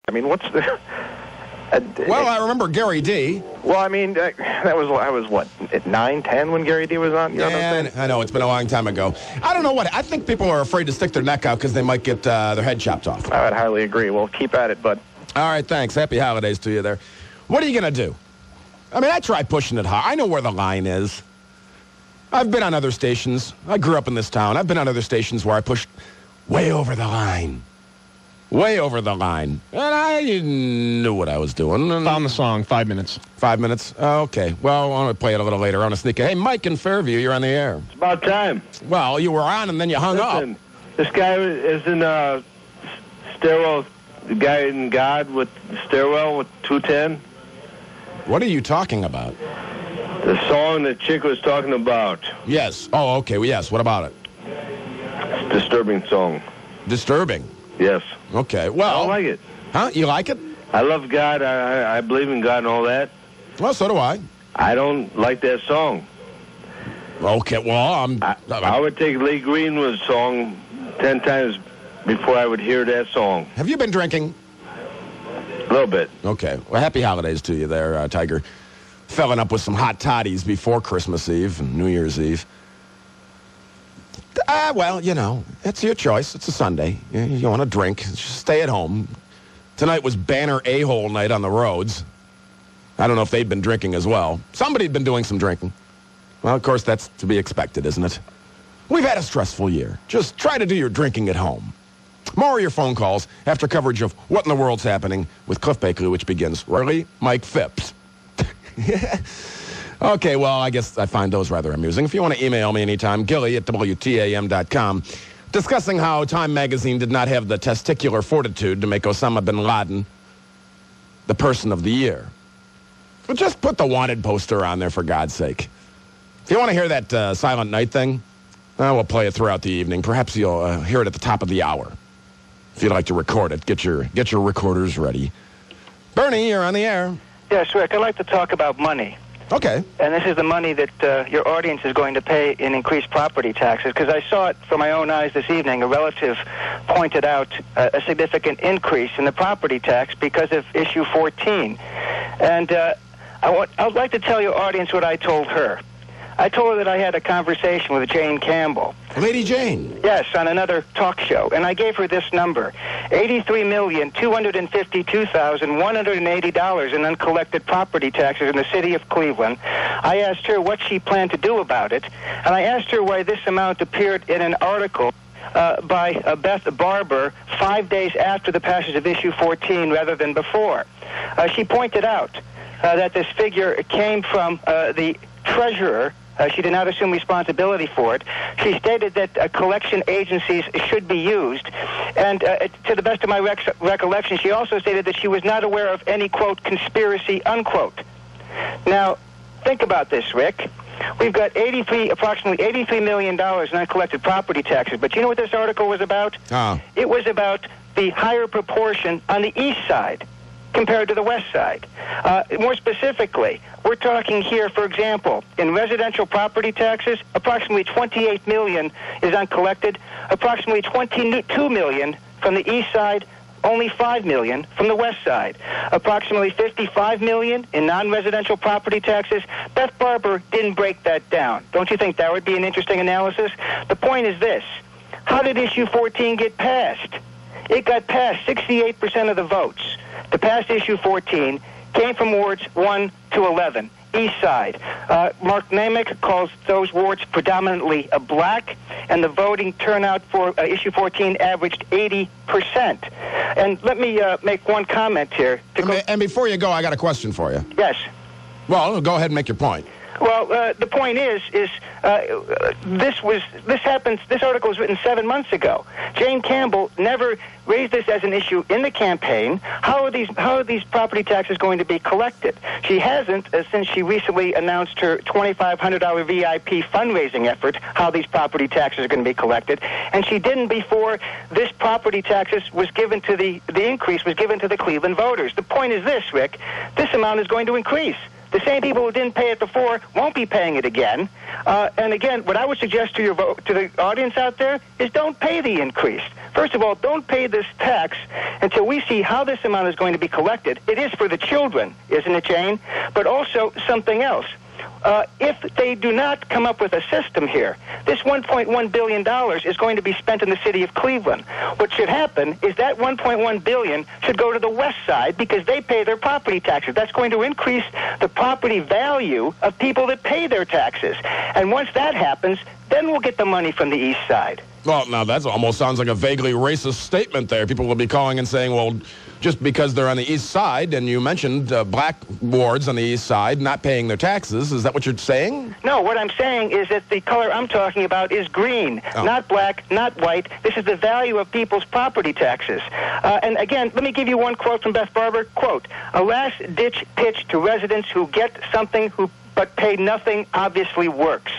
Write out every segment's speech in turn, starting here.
I mean, what's the... Well, I remember Gary D. Well, I mean, I was what, at 9, 10 when Gary D was on? You know what I'm saying? I know, it's been a long time ago. I don't know what, I think people are afraid to stick their neck out because they might get their head chopped off. I would highly agree. Well, keep at it, bud. All right, thanks. Happy holidays to you there. What are you going to do? I mean, I try pushing it hard. I know where the line is. I've been on other stations. I grew up in this town. I've been on other stations where I pushed way over the line. Way over the line. And I knew what I was doing. Found the song, 5 minutes. 5 minutes? Okay. Well, I want to play it a little later. I want to sneak it. Hey, Mike in Fairview, you're on the air. It's about time. Well, you were on and then you hung up. This guy is in Stairwell, the guy in God with Stairwell with 210. What are you talking about? The song that chick was talking about. Yes. Oh, okay. Well, yes. What about it? It's a disturbing song. Disturbing? Yes. Okay. Well. I don't like it. Huh? You like it? I love God. I believe in God and all that. Well, so do I. I don't like that song. Okay. Well, I would take Lee Greenwood's song 10 times before I would hear that song. Have you been drinking? A little bit. Okay. Well, happy holidays to you there, Tiger. Filling up with some hot toddies before Christmas Eve and New Year's Eve. Well, you know, it's your choice. It's a Sunday. You want to drink, just stay at home. Tonight was Banner A-hole night on the roads. I don't know if they'd been drinking as well. Somebody'd been doing some drinking. Well, of course, that's to be expected, isn't it? We've had a stressful year. Just try to do your drinking at home. More of your phone calls after coverage of What in the World's Happening with Cliff Bakley, which begins, really, Mike Phipps. Okay, well, I guess I find those rather amusing. If you want to email me anytime, Gilly at WTAM.com, discussing how Time Magazine did not have the testicular fortitude to make Osama bin Laden the person of the year. But just put the wanted poster on there, for God's sake. If you want to hear that Silent Night thing, we'll play it throughout the evening. Perhaps you'll hear it at the top of the hour. If you'd like to record it, get your recorders ready. Bernie, you're on the air. Yes, Rick, I'd like to talk about money. Okay. And this is the money that your audience is going to pay in increased property taxes, because I saw it from my own eyes this evening. A relative pointed out a significant increase in the property tax because of issue 14. And I would like to tell your audience what I told her. I told her that I had a conversation with Jane Campbell. Lady Jane? Yes, on another talk show. And I gave her this number, $83,252,180 in uncollected property taxes in the city of Cleveland. I asked her what she planned to do about it, and I asked her why this amount appeared in an article by Beth Barber 5 days after the passage of issue 14 rather than before. She pointed out that this figure came from the treasurer. She did not assume responsibility for it. She stated that collection agencies should be used. And to the best of my recollection, she also stated that she was not aware of any, quote, conspiracy, unquote. Now, think about this, Rick. We've got approximately $83 million in uncollected property taxes. But you know what this article was about? It was about the higher proportion on the east side compared to the west side. More specifically, we're talking here, for example, in residential property taxes, approximately $28 million is uncollected, approximately $22 million from the east side, only $5 million from the west side. Approximately $55 million in non-residential property taxes. Beth Barber didn't break that down. Don't you think that would be an interesting analysis? The point is this. How did issue 14 get passed? It got passed 68% of the votes. The past issue 14 came from wards 1 to 11, east side. Mark Namick calls those wards predominantly black, and the voting turnout for issue 14 averaged 80%. And let me make one comment here. And before you go, I got a question for you. Yes. Well, go ahead and make your point. Well, the point is this article was written 7 months ago. Jane Campbell never raised this as an issue in the campaign. How are these property taxes going to be collected? She hasn't since she recently announced her $2,500 VIP fundraising effort, how these property taxes are going to be collected. And she didn't before this property taxes was given to the increase was given to the Cleveland voters. The point is this, Rick, this amount is going to increase. The same people who didn't pay it before won't be paying it again. And again, what I would suggest to the audience out there is don't pay the increase. First of all, don't pay this tax until we see how this amount is going to be collected. It is for the children, isn't it, Jane? But also something else. If they do not come up with a system here, this $1.1 billion is going to be spent in the city of Cleveland. What should happen is that $1.1 billion should go to the west side because they pay their property taxes. That's going to increase the property value of people that pay their taxes. And once that happens, then we'll get the money from the east side. Well, now that almost sounds like a vaguely racist statement there. People will be calling and saying, well, just because they're on the east side, and you mentioned black wards on the east side not paying their taxes, is that what you're saying? No, what I'm saying is that the color I'm talking about is green, not black, not white. This is the value of people's property taxes. And again, let me give you one quote from Beth Barber. Quote, "A last-ditch pitch to residents who get something but pay nothing obviously works."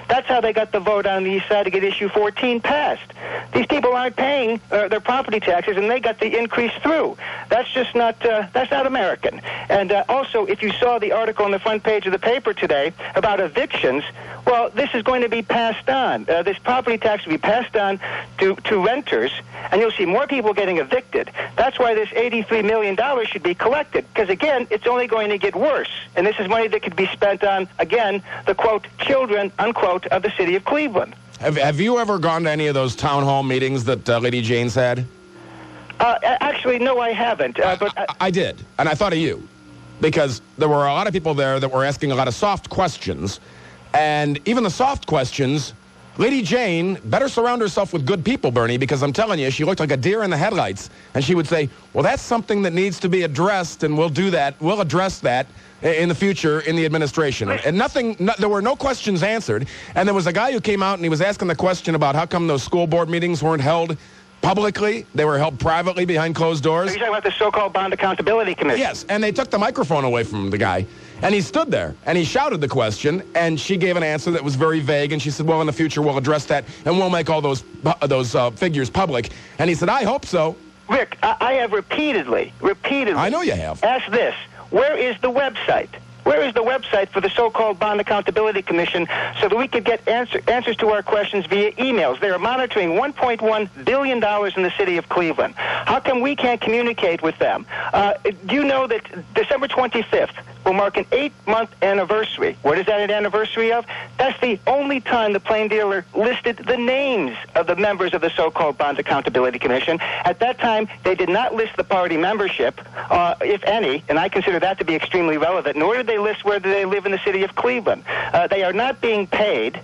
That's how they got the vote on the east side to get issue 14 passed. These people aren't paying their property taxes, and they got the increase through. That's just not, that's not American. And also, if you saw the article on the front page of the paper today about evictions, well, this is going to be passed on. This property tax will be passed on to renters, and you'll see more people getting evicted. That's why this $83 million should be collected, because, again, it's only going to get worse. And this is money that could be spent on, again, the, quote, children, unquote, of the city of Cleveland. Have you ever gone to any of those town hall meetings that Lady Jane's had? Actually, no, I haven't. But I did, and I thought of you, because there were a lot of people there that were asking a lot of soft questions, and even the soft questions, Lady Jane better surround herself with good people, Bernie, because I'm telling you, she looked like a deer in the headlights, and she would say, well, that's something that needs to be addressed, and we'll do that, we'll address that in the future in the administration. And there were no questions answered, and there was a guy who came out and he was asking the question about how come those school board meetings weren't held publicly, they were held privately behind closed doors. Are you talking about the so-called Bond Accountability Commission? Yes, and they took the microphone away from the guy, and he stood there, and he shouted the question, and she gave an answer that was very vague, and she said, well, in the future, we'll address that, and we'll make all those figures public. And he said, I hope so. Rick, I have repeatedly, I know you have. asked this, where is the website? Where is the website for the so-called Bond Accountability Commission so that we could get answers to our questions via emails? They are monitoring $1.1 billion in the city of Cleveland. How come we can't communicate with them? Do you know that December 25th will mark an 8-month anniversary? What is that an anniversary of? That's the only time the Plain Dealer listed the names of the members of the so-called Bond Accountability Commission. At that time, they did not list the party membership, if any, and I consider that to be extremely relevant, nor did they list whether they live in the city of Cleveland. They are not being paid,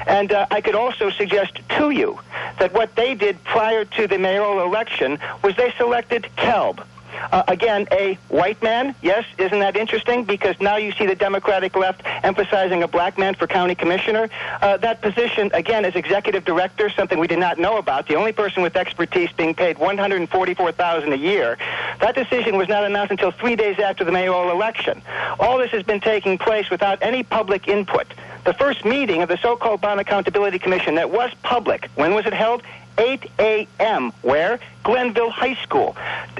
and I could also suggest to you that what they did prior to the mayoral election was they selected Kelb. Again, a white man, yes, isn't that interesting? Because now you see the Democratic left emphasizing a black man for county commissioner. That position, again, is executive director, something we did not know about. The only person with expertise being paid $144,000 a year. That decision was not announced until 3 days after the mayoral election. All this has been taking place without any public input. The first meeting of the so-called Bond Accountability Commission that was public, when was it held? 8 a.m. Where? Glenville High School.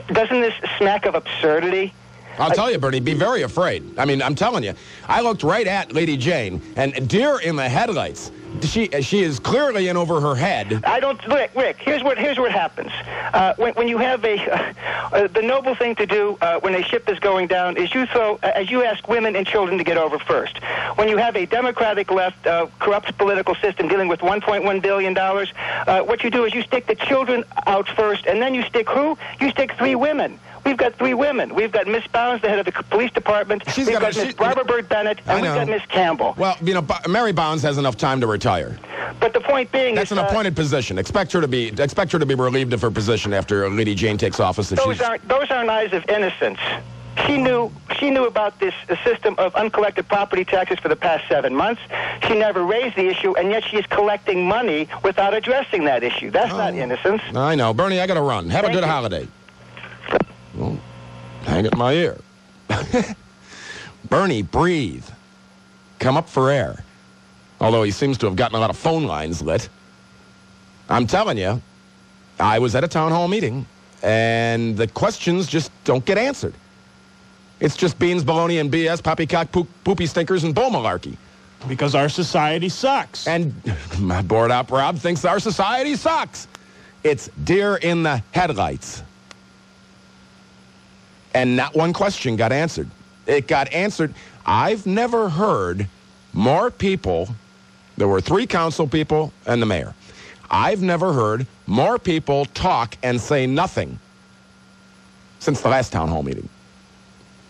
Doesn't this smack of absurdity? I'll tell you, Bernie, be very afraid. I mean, I'm telling you, I looked right at Lady Jane, and deer in the headlights. She is clearly in over her head. Rick, here's what happens. When you have the noble thing to do when a ship is going down is you ask women and children to get over first. When you have a Democratic left corrupt political system dealing with $1.1 billion, what you do is you stick the children out first, and then you stick who? You stick 3 women. We've got 3 women. We've got Miss Bounds, the head of the police department. We've got Miss Barbara Bird Bennett, and we've got Miss Campbell. Well, you know, Mary Bounds has enough time to retire. But the point being that's an appointed position. Expect her to be relieved of her position after Lady Jane takes office. Those aren't eyes of innocence. She knew about this system of uncollected property taxes for the past 7 months. She never raised the issue, and yet she is collecting money without addressing that issue. That's not innocence. I know. Bernie, I got to run. Have a good holiday. Well, hang it in my ear. Bernie, breathe. Come up for air. Although he seems to have gotten a lot of phone lines lit. I'm telling you, I was at a town hall meeting, and the questions just don't get answered. It's just beans, baloney, and BS, poppycock, poopy stinkers, and bull malarkey. Because our society sucks. And my board op Rob thinks our society sucks. It's deer in the headlights. And not one question got answered. It got answered. I've never heard more people. There were 3 council people and the mayor. I've never heard more people talk and say nothing since the last town hall meeting.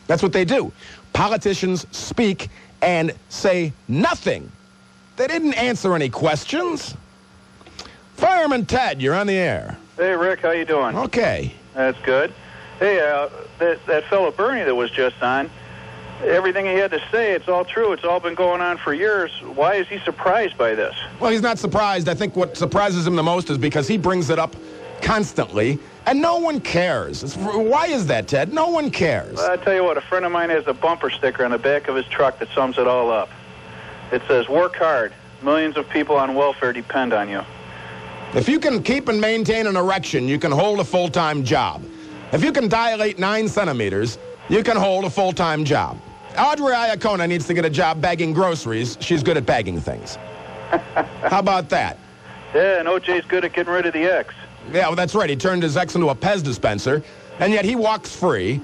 That's what they do. Politicians speak and say nothing. They didn't answer any questions. Fireman Ted, you're on the air. Hey, Rick, how you doing? Okay. That's good. Hey, that fellow Bernie that was just on, everything he had to say, it's all true. It's all been going on for years. Why is he surprised by this? Well, he's not surprised. I think what surprises him the most is because he brings it up constantly, and no one cares. Why is that, Ted? No one cares. Well, I tell you what, a friend of mine has a bumper sticker on the back of his truck that sums it all up. It says, work hard. Millions of people on welfare depend on you. If you can keep and maintain an erection, you can hold a full-time job. If you can dilate 9 centimeters, you can hold a full-time job. Audrey Iacona needs to get a job bagging groceries. She's good at bagging things. How about that? Yeah, and OJ's good at getting rid of the X. Yeah, well, that's right. He turned his ex into a Pez dispenser, and yet he walks free.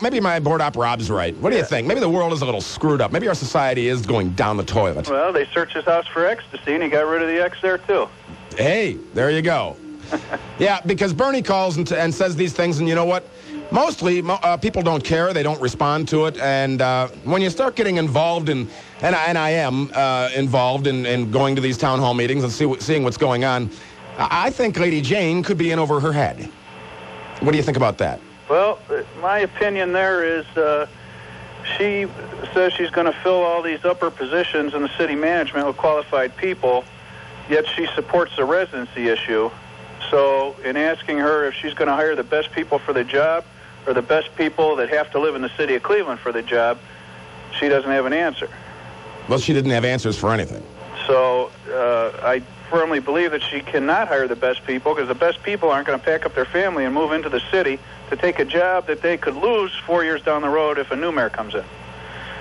Maybe my board op Rob's right. What do you think? Maybe the world is a little screwed up. Maybe our society is going down the toilet. Well, they searched his house for ecstasy, and he got rid of the X there, too. Hey, there you go. Yeah, because Bernie calls and says these things, and you know what? Mostly, people don't care. They don't respond to it. And when you start getting involved in, and I am involved in going to these town hall meetings and seeing what's going on, I think Lady Jane could be in over her head. What do you think about that? Well, my opinion there is she says she's going to fill all these upper positions in the city management with qualified people, yet she supports the residency issue. So in asking her if she's going to hire the best people for the job or the best people that have to live in the city of Cleveland for the job, she doesn't have an answer. Well, she didn't have answers for anything. So I firmly believe that she cannot hire the best people because the best people aren't going to pack up their family and move into the city to take a job that they could lose 4 years down the road if a new mayor comes in.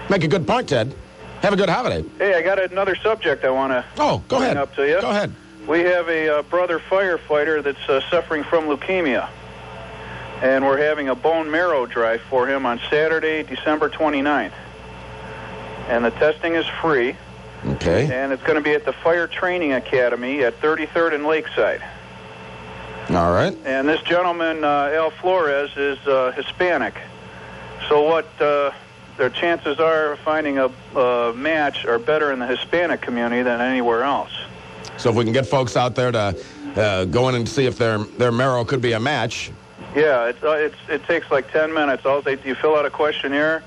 Make a good point, Ted. Have a good holiday. Hey, I got another subject I want to bring up to you. Go ahead. We have a brother firefighter that's suffering from leukemia, and we're having a bone marrow drive for him on Saturday, December 29th. And the testing is free. Okay. And it's going to be at the Fire Training Academy at 33rd and Lakeside. All right. And this gentleman, Al Flores, is Hispanic. So what their chances are of finding a match are better in the Hispanic community than anywhere else. So if we can get folks out there to go in and see if their marrow could be a match. Yeah, it takes like 10 minutes. You fill out a questionnaire.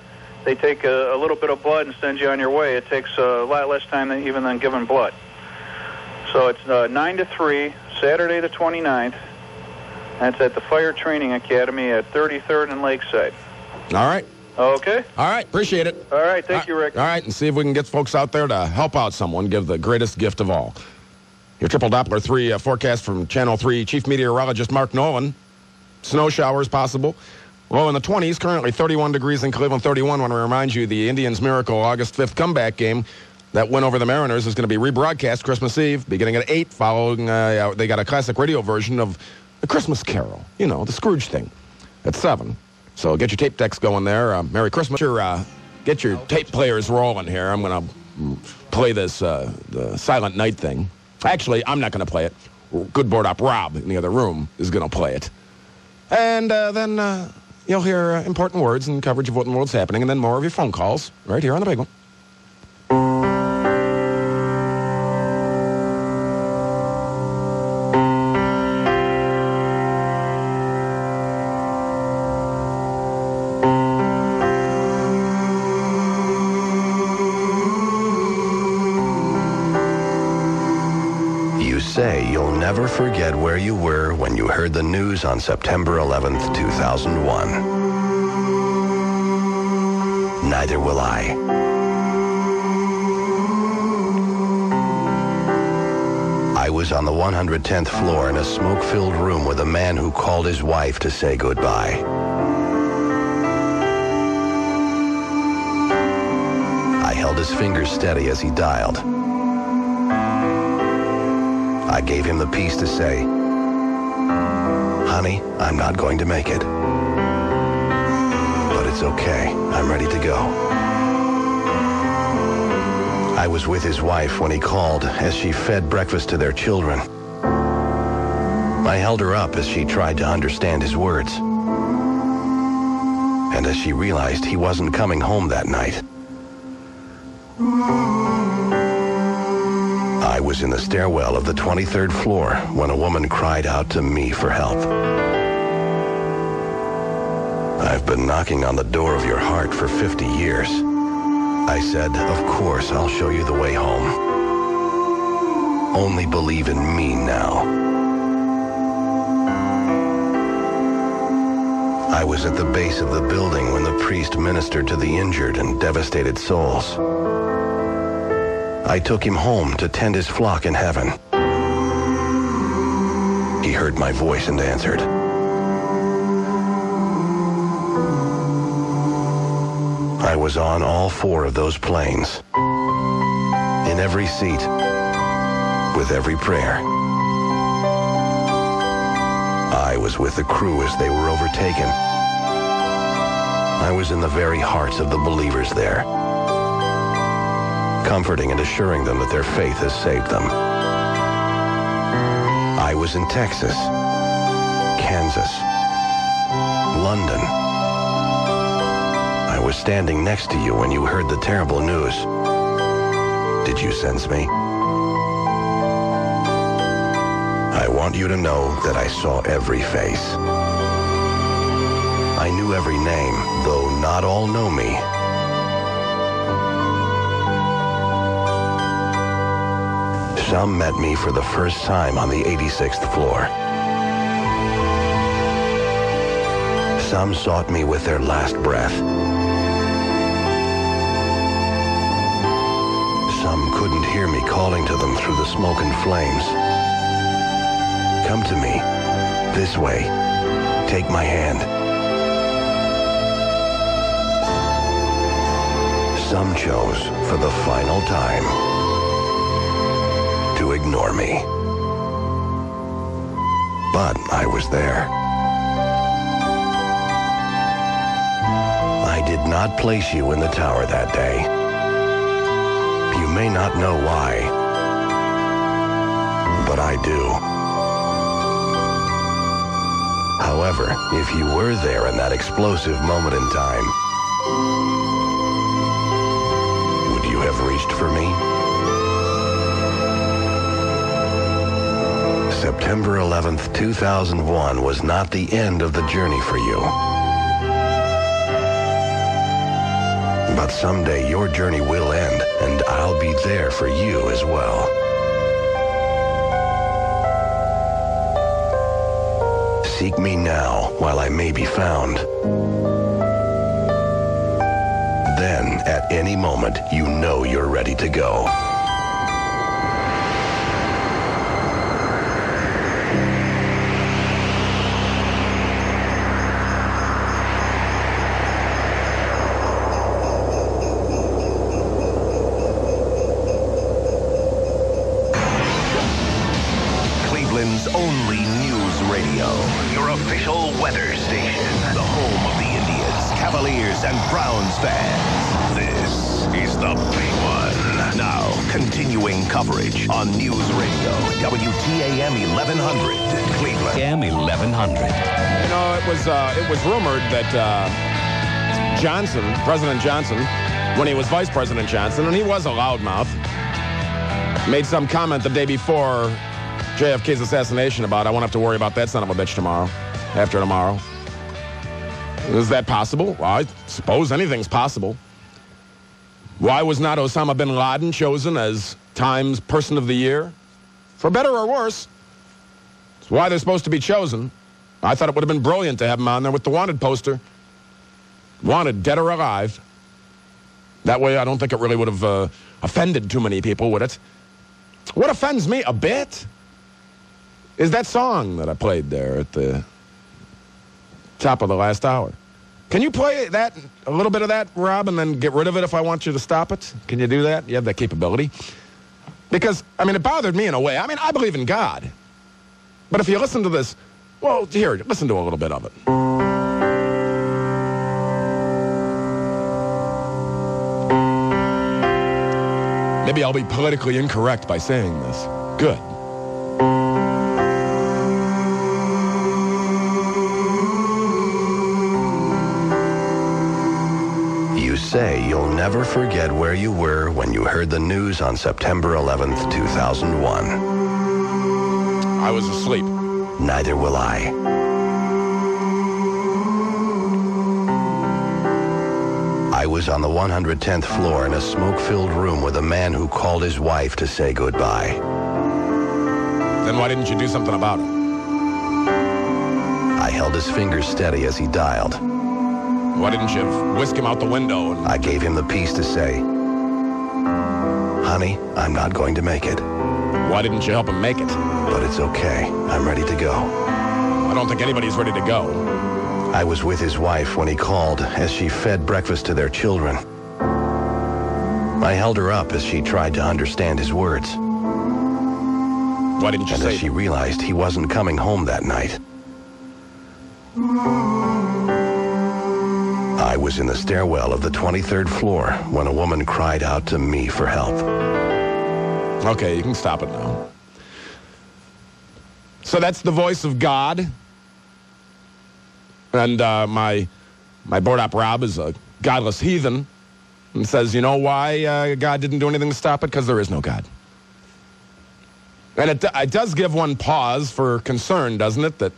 They take a little bit of blood and send you on your way. It takes a lot less time than giving blood. So it's 9 to 3, Saturday the 29th. That's at the Fire Training Academy at 33rd and Lakeside. All right. Okay. All right. Appreciate it. All right. Thank you, Rick. All right. And see if we can get folks out there to help out someone, give the greatest gift of all. Your Triple Doppler 3 forecast from Channel 3 Chief Meteorologist Mark Nolan. Snow showers possible. Well, in the 20s, currently 31 degrees in Cleveland, 31. I want to remind you the Indians' miracle August 5th comeback game that win over the Mariners is going to be rebroadcast Christmas Eve, beginning at 8, following, they got a classic radio version of The Christmas Carol, you know, the Scrooge thing, at 7. So get your tape decks going there. Merry Christmas. Get your tape players rolling here. I'm going to play this the Silent Night thing. Actually, I'm not going to play it. Good board op Rob in the other room is going to play it. And then you'll hear important words and coverage of what in the world's happening, and then more of your phone calls right here on the big one. You say you'll never forget where you were when you heard the news on September 11th, 2001. Neither will I. I was on the 110th floor in a smoke-filled room with a man who called his wife to say goodbye. I held his fingers steady as he dialed. I gave him the piece to say, Honey, I'm not going to make it. But it's okay. I'm ready to go. I was with his wife when he called as she fed breakfast to their children. I held her up as she tried to understand his words. And as she realized he wasn't coming home that night. I was in the stairwell of the 23rd floor when a woman cried out to me for help. I've been knocking on the door of your heart for 50 years. I said, of course, I'll show you the way home. Only believe in me now. I was at the base of the building when the priest ministered to the injured and devastated souls. I took him home to tend his flock in heaven. He heard my voice and answered. I was on all 4 of those planes. In every seat. With every prayer. I was with the crew as they were overtaken. I was in the very hearts of the believers there, comforting and assuring them that their faith has saved them. I was in Texas, Kansas, London. I was standing next to you when you heard the terrible news. Did you sense me? I want you to know that I saw every face. I knew every name, though not all know me. Some met me for the first time on the 86th floor. Some sought me with their last breath. Some couldn't hear me calling to them through the smoke and flames. Come to me, this way, take my hand. Some chose, for the final time, to ignore me. But I was there. I did not place you in the tower that day. You may not know why, but I do. However, if you were there in that explosive moment in time, would you have reached for me? September 11th, 2001 was not the end of the journey for you. But someday your journey will end, and I'll be there for you as well. Seek me now while I may be found. Then, at any moment, you know you're ready to go. Cleveland's only news radio. Your official weather station. The home of the Indians, Cavaliers, and Browns fans. This is the big one. Now, continuing coverage on News Radio, WTAM 1100, Cleveland. AM 1100. You know, it was rumored that President Johnson, when he was Vice President Johnson, and he was a loudmouth, made some comment the day before JFK's assassination about, I won't have to worry about that son of a bitch tomorrow, after tomorrow. Is that possible? Well, I suppose anything's possible. Why was not Osama bin Laden chosen as Time's Person of the Year? For better or worse. It's why they're supposed to be chosen. I thought it would have been brilliant to have him on there with the wanted poster. Wanted, dead or alive. That way I don't think it really would have offended too many people, would it? What offends me a bit is that song that I played there at the top of the last hour. Can you play that, a little bit of that, Rob, and then get rid of it if I want you to stop it? Can you do that? You have that capability? Because, I mean, it bothered me in a way. I mean, I believe in God. But if you listen to this Well, here, listen to a little bit of it. Maybe I'll be politically incorrect by saying this. Good. You say you'll never forget where you were when you heard the news on September 11th, 2001. I was asleep. Neither will I. I was on the 110th floor in a smoke-filled room with a man who called his wife to say goodbye. Then why didn't you do something about it? I held his fingers steady as he dialed. Why didn't you whisk him out the window? I gave him the piece to say, honey, I'm not going to make it. Why didn't you help him make it? But it's okay. I'm ready to go. I don't think anybody's ready to go. I was with his wife when he called as she fed breakfast to their children. I held her up as she tried to understand his words. Why didn't you and say as she realized he wasn't coming home that night. I was in the stairwell of the 23rd floor when a woman cried out to me for help. Okay, you can stop it now. So that's the voice of God. And my board op Rob is a godless heathen and says, you know why God didn't do anything to stop it? Because there is no God. And it does give one pause for concern, doesn't it? That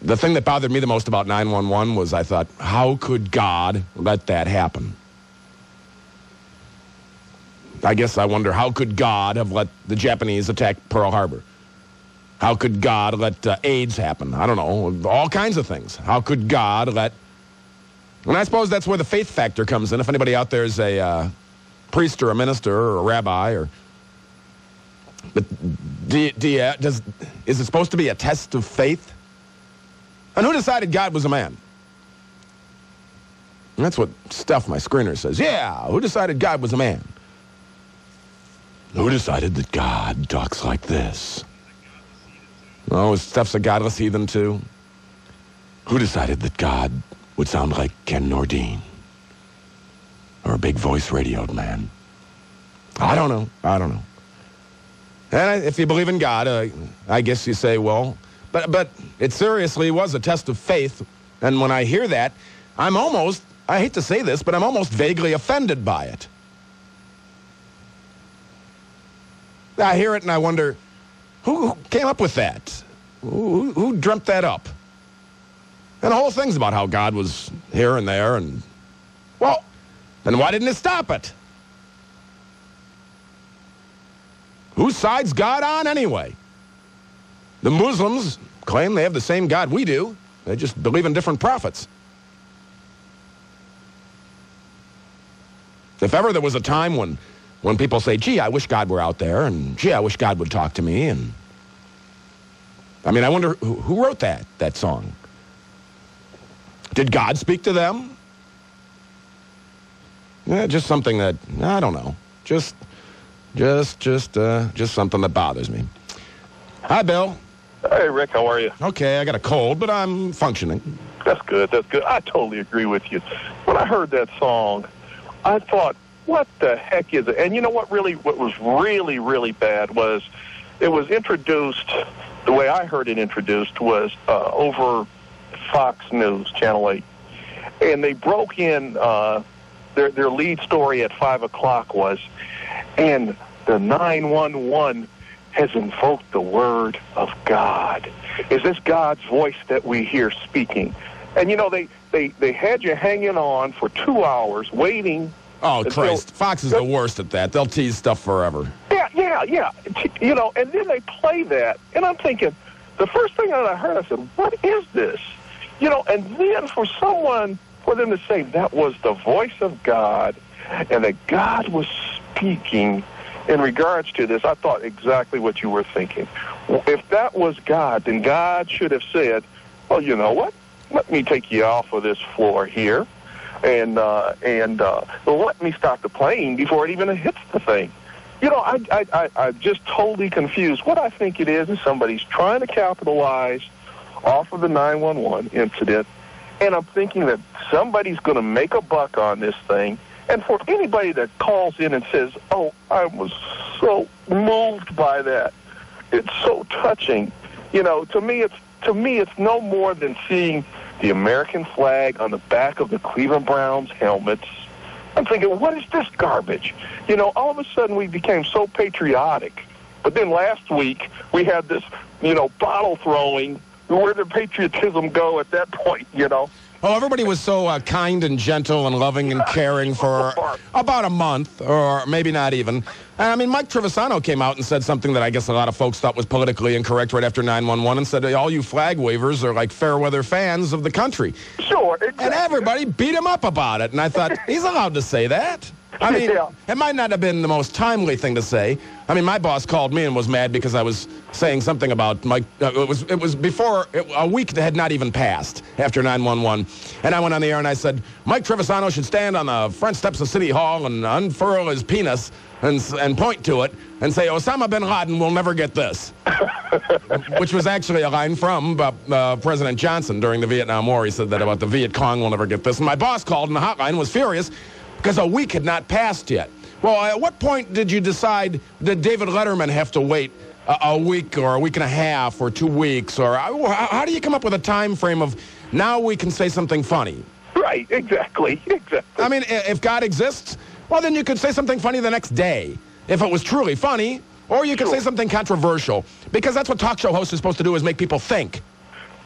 the thing that bothered me the most about 9/11 was I thought, how could God let that happen? I guess I wonder, how could God have let the Japanese attack Pearl Harbor? How could God let AIDS happen? I don't know, all kinds of things. How could God let... And I suppose that's where the faith factor comes in. If anybody out there is a priest or a minister or a rabbi, or... But is it supposed to be a test of faith? And who decided God was a man? And that's what Steph, my screener, says. Yeah, who decided God was a man? Who decided that God talks like this? Oh, Steph's a godless heathen, too. Who decided that God would sound like Ken Nordine? Or a big voice radioed man? I don't know. And if you believe in God, I guess you say, well, but it seriously was a test of faith. And when I hear that, I'm almost, I hate to say this, but I'm almost vaguely offended by it. I hear it and I wonder, who came up with that? Who dreamt that up? And the whole thing's about how God was here and there, and, well, then why didn't it stop it? Whose side's God on anyway? The Muslims claim they have the same God we do. They just believe in different prophets. If ever there was a time when people say, gee, I wish God were out there, and gee, I wish God would talk to me, and I mean, I wonder who wrote that song? Did God speak to them? Yeah, just something that, I don't know. Just something that bothers me. Hi, Bill. Hey, Rick, how are you? Okay, I got a cold, but I'm functioning. That's good. I totally agree with you. When I heard that song, I thought, what the heck is it? And you know what was really, really bad was it was introduced, the way I heard it introduced was over Fox News, Channel 8. And they broke in, their lead story at 5 o'clock was, and the 911 has invoked the word of God. Is this God's voice that we hear speaking? And, you know, they had you hanging on for 2 hours waiting. Oh, Christ. Fox is the worst at that. They'll tease stuff forever. Yeah. You know, and then they play that. And I'm thinking, the first thing that I heard, I said, what is this? You know, and then for them to say that was the voice of God and that God was speaking in regards to this, I thought exactly what you were thinking. If that was God, then God should have said, well, you know what? Let me take you off of this floor here and let me stop the plane before it even hits the thing. You know, I'm just totally confused. What I think it is somebody's trying to capitalize off of the 911 incident, and I'm thinking that somebody's going to make a buck on this thing. And for anybody that calls in and says, "Oh, I was so moved by that. It's so touching," to me it's no more than seeing the American flag on the back of the Cleveland Browns helmets. I'm thinking, what is this garbage? All of a sudden we became so patriotic. But then last week we had this, bottle throwing. Where did patriotism go at that point, Oh, everybody was so kind and gentle and loving and caring for about a month, or maybe not even. I mean, Mike Trivisonno came out and said something that I guess a lot of folks thought was politically incorrect right after 9/11, and said, all you flag wavers are like fair weather fans of the country. Sure, exactly. And everybody beat him up about it. And I thought, he's allowed to say that. I mean, It might not have been the most timely thing to say. I mean, my boss called me and was mad because I was saying something about Mike. It was before a week that had not even passed after 9/11. And I went on the air and I said, Mike Trivisonno should stand on the front steps of City Hall and unfurl his penis and point to it and say, Osama bin Laden will never get this. Which was actually a line from President Johnson during the Vietnam War. He said that about the Viet Cong will never get this. And my boss called and the hotline was furious because a week had not passed yet. Well, at what point did you decide that David Letterman have to wait a week or a week and a half or 2 weeks? Or how do you come up with a time frame of now we can say something funny? Right, exactly. I mean, if God exists, well, then you could say something funny the next day if it was truly funny, or you could say something controversial, because that's what talk show hosts are supposed to do, is make people think.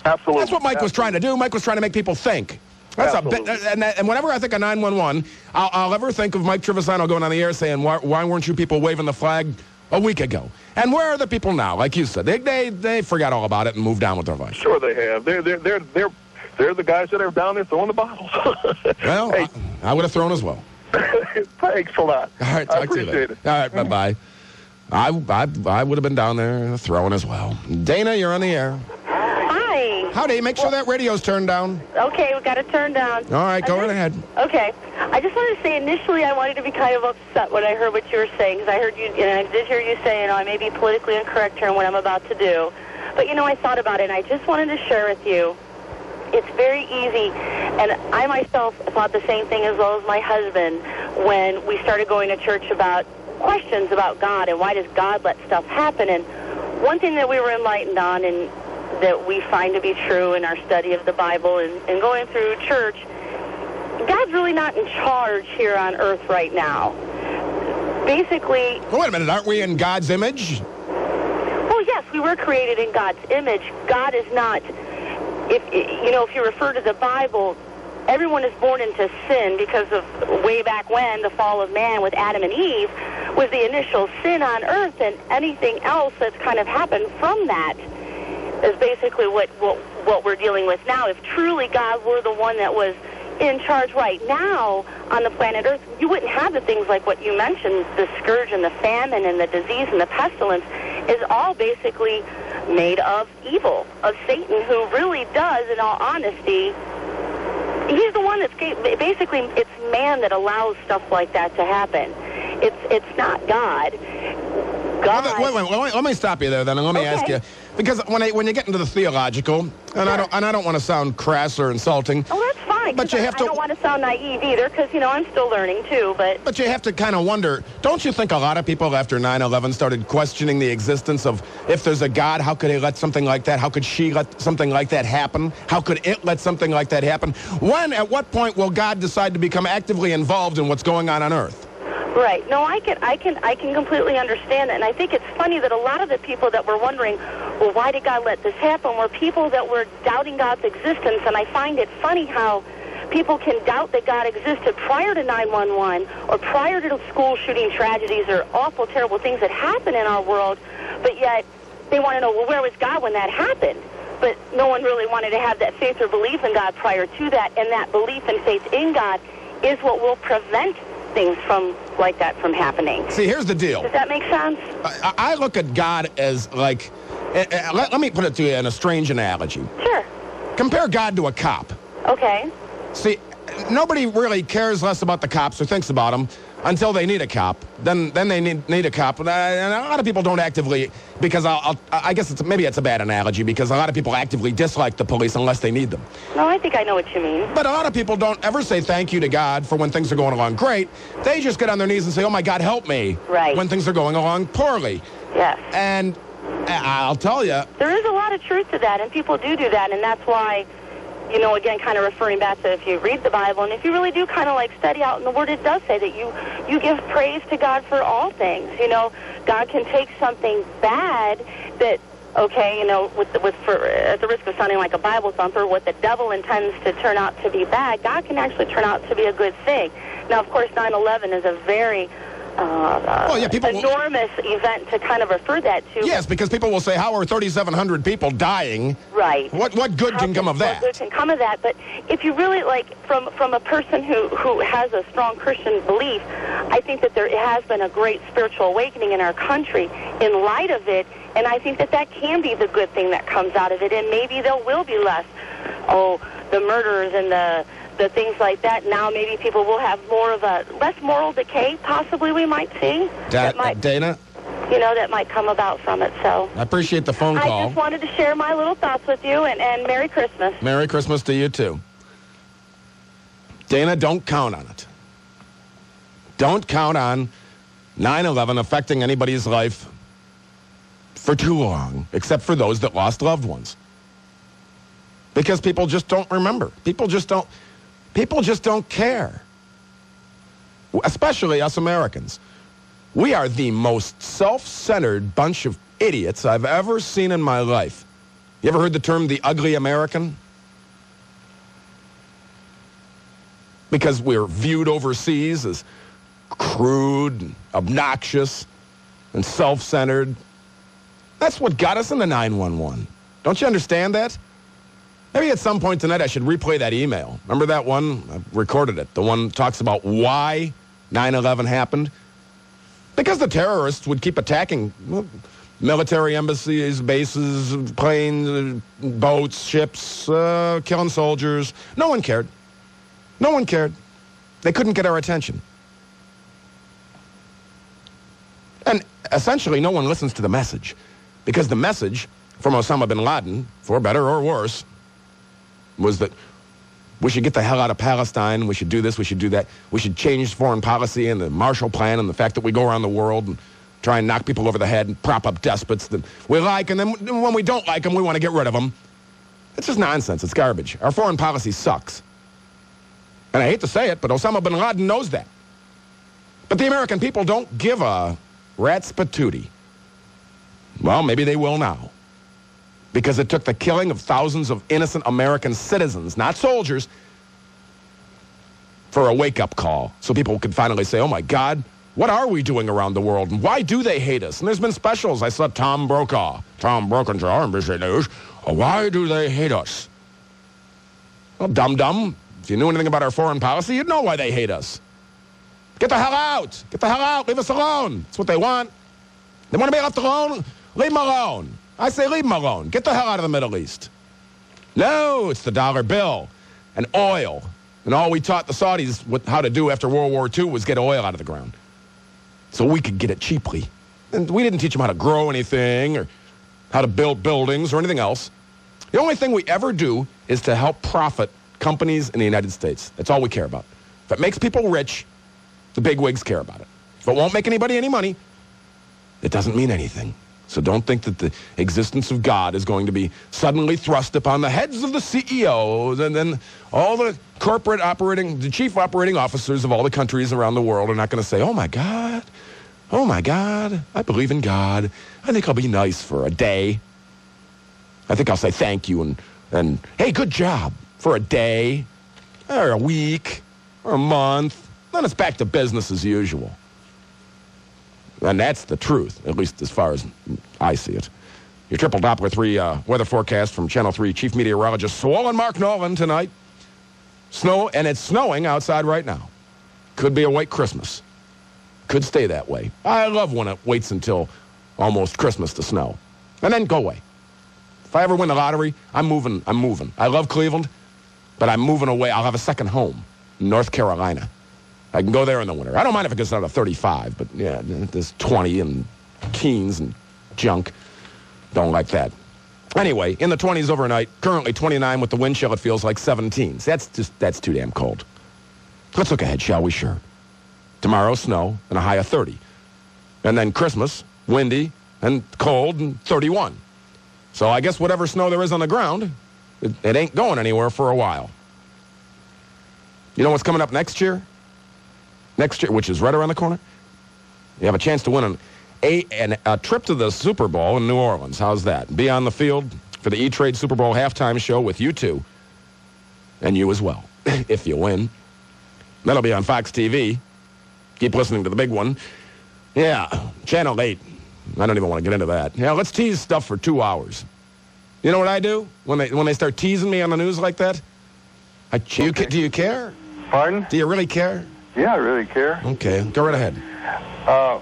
Absolutely. That's what Mike was trying to do. Mike was trying to make people think. That's a bit, and whenever I think of 911, I'll ever think of Mike Trivisonno going on the air saying, why weren't you people waving the flag a week ago? And where are the people now? Like you said, they forgot all about it and moved on with their life. Sure they have. They're the guys that are down there throwing the bottles. Well, hey. I would have thrown as well. Thanks a lot. All right, talk to you later. All right, bye-bye. I would have been down there throwing as well. Dana, you're on the air. Hi. Howdy. Make sure that radio's turned down. Okay, we've got it turned down. All right, go right ahead. Okay. I just wanted to say initially I wanted to be kind of upset when I heard what you were saying, because I heard you, and I did hear you say, I may be politically incorrect here in what I'm about to do. But, I thought about it, and I just wanted to share with you. It's very easy, and I myself thought the same thing as well as my husband when we started going to church about questions about God and why does God let stuff happen. And one thing that we were enlightened on and that we find to be true in our study of the Bible and going through church, God's really not in charge here on earth right now. Basically... Well, wait a minute, aren't we in God's image? Well, yes, we were created in God's image. God is not... If you refer to the Bible, everyone is born into sin because of way back when the fall of man with Adam and Eve was the initial sin on earth, and anything else that's kind of happened from that is basically what we're dealing with now. If truly God were the one that was in charge right now on the planet Earth, you wouldn't have the things like what you mentioned, the scourge and the famine and the disease and the pestilence is all basically made of evil, of Satan, who really does, in all honesty, he's the one that's basically, it's man that allows stuff like that to happen. It's not God. Wait, let me stop you there then, and let me ask you, because when you get into the theological, and I don't want to sound crass or insulting. Oh, that's fine. But you have to. I don't want to sound naive either, because I'm still learning too. But you have to kind of wonder. Don't you think a lot of people after 9/11 started questioning the existence of, if there's a God, how could he let something like that? How could she let something like that happen? How could it let something like that happen? At what point will God decide to become actively involved in what's going on Earth? Right. No, I can completely understand that. And I think it's funny that a lot of the people that were wondering, well, why did God let this happen, were people that were doubting God's existence. And I find it funny how people can doubt that God existed prior to 9/11 or prior to the school shooting tragedies or awful, terrible things that happen in our world, but yet they want to know, well, where was God when that happened? But no one really wanted to have that faith or belief in God prior to that, and that belief and faith in God is what will prevent things like that from happening. See, here's the deal. Does that make sense? I look at God as like, let me put it to you in a strange analogy. Sure. Compare God to a cop. Okay. See, nobody really cares less about the cops or thinks about them until they need a cop. Then they need a cop. And a lot of people don't actively, because I guess maybe it's a bad analogy, because a lot of people actively dislike the police unless they need them. No, I think I know what you mean. But a lot of people don't ever say thank you to God for when things are going along great. They just get on their knees and say, oh, my God, help me. Right. When things are going along poorly. Yes. And I'll tell you. There is a lot of truth to that, and people do that, and that's why, you know, again, kind of referring back to if you read the Bible, and if you really do kind of like study out in the Word, it does say that you give praise to God for all things. You know, God can take something bad that, okay, you know, at the risk of sounding like a Bible thumper, what the devil intends to turn out to be bad, God can actually turn out to be a good thing. Now, of course, 9/11 is a very enormous event to kind of refer that to. Yes, because people will say, how are 3,700 people dying? Right. What good can come of that? What good can come of that? But if you really, like, from a person who has a strong Christian belief, I think that there has been a great spiritual awakening in our country in light of it, and I think that can be the good thing that comes out of it, and maybe there will be less, the murders and the things like that. Now maybe people will have more of a less moral decay, possibly, we might see. Dana? You know, that might come about from it. So I appreciate the phone call. I just wanted to share my little thoughts with you, and Merry Christmas. Merry Christmas to you, too. Dana, don't count on it. Don't count on 9/11 affecting anybody's life for too long, except for those that lost loved ones. Because people just don't remember. People just don't care. Especially us Americans. We are the most self-centered bunch of idiots I've ever seen in my life. You ever heard the term the ugly American? Because we're viewed overseas as crude, and obnoxious, and self-centered. That's what got us in the 911. Don't you understand that? Maybe at some point tonight I should replay that email. Remember that one? I recorded it. The one that talks about why 9/11 happened. Because the terrorists would keep attacking military embassies, bases, planes, boats, ships, killing soldiers. No one cared. No one cared. They couldn't get our attention. And essentially no one listens to the message. Because the message from Osama bin Laden, for better or worse, was that we should get the hell out of Palestine, we should do this, we should do that, we should change foreign policy and the Marshall Plan and the fact that we go around the world and try and knock people over the head and prop up despots that we like, and then when we don't like them, we want to get rid of them. It's just nonsense. It's garbage. Our foreign policy sucks. And I hate to say it, but Osama bin Laden knows that. But the American people don't give a rat's patootie. Well, maybe they will now. Because it took the killing of thousands of innocent American citizens, not soldiers, for a wake-up call. So people could finally say, oh, my God, what are we doing around the world? And why do they hate us? And there's been specials. I saw Tom Brokaw in NBC News. Why do they hate us? Well, dum-dum, if you knew anything about our foreign policy, you'd know why they hate us. Get the hell out. Get the hell out. Leave us alone. That's what they want. They want to be left alone? Leave them alone. I say leave them alone. Get the hell out of the Middle East. No, it's the dollar bill and oil. And all we taught the Saudis how to do after World War II was get oil out of the ground. So we could get it cheaply. And we didn't teach them how to grow anything or how to build buildings or anything else. The only thing we ever do is to help profit companies in the United States. That's all we care about. If it makes people rich, the bigwigs care about it. If it won't make anybody any money, it doesn't mean anything. So don't think that the existence of God is going to be suddenly thrust upon the heads of the CEOs and then all the the chief operating officers of all the countries around the world are not going to say, oh my God, I believe in God. I think I'll be nice for a day. I think I'll say thank you and hey, good job for a day or a week or a month. Then it's back to business as usual. And that's the truth, at least as far as I see it. Your Triple Doppler 3 weather forecast from Channel 3 Chief Meteorologist Swollen Mark Nolan tonight. Snow, and it's snowing outside right now. Could be a white Christmas. Could stay that way. I love when it waits until almost Christmas to snow. And then go away. If I ever win the lottery, I'm moving. I love Cleveland, but I'm moving away. I'll have a second home. North Carolina. I can go there in the winter. I don't mind if it gets down to 35, but yeah, there's 20 and teens and junk. Don't like that. Anyway, in the 20s overnight, currently 29 with the wind chill, it feels like 17. That's too damn cold. Let's look ahead, shall we? Sure. Tomorrow, snow and a high of 30. And then Christmas, windy and cold and 31. So I guess whatever snow there is on the ground, it ain't going anywhere for a while. You know what's coming up next year? Next year, which is right around the corner? You have a chance to win a trip to the Super Bowl in New Orleans. How's that? Be on the field for the E-Trade Super Bowl halftime show with you two. And you as well, if you win. That'll be on Fox TV. Keep listening to the big one. Yeah, Channel 8. I don't even want to get into that. Yeah, let's tease stuff for 2 hours. You know what I do when they start teasing me on the news like that? Do you care? Pardon? Do you really care? Yeah, I really care. Okay, go right ahead.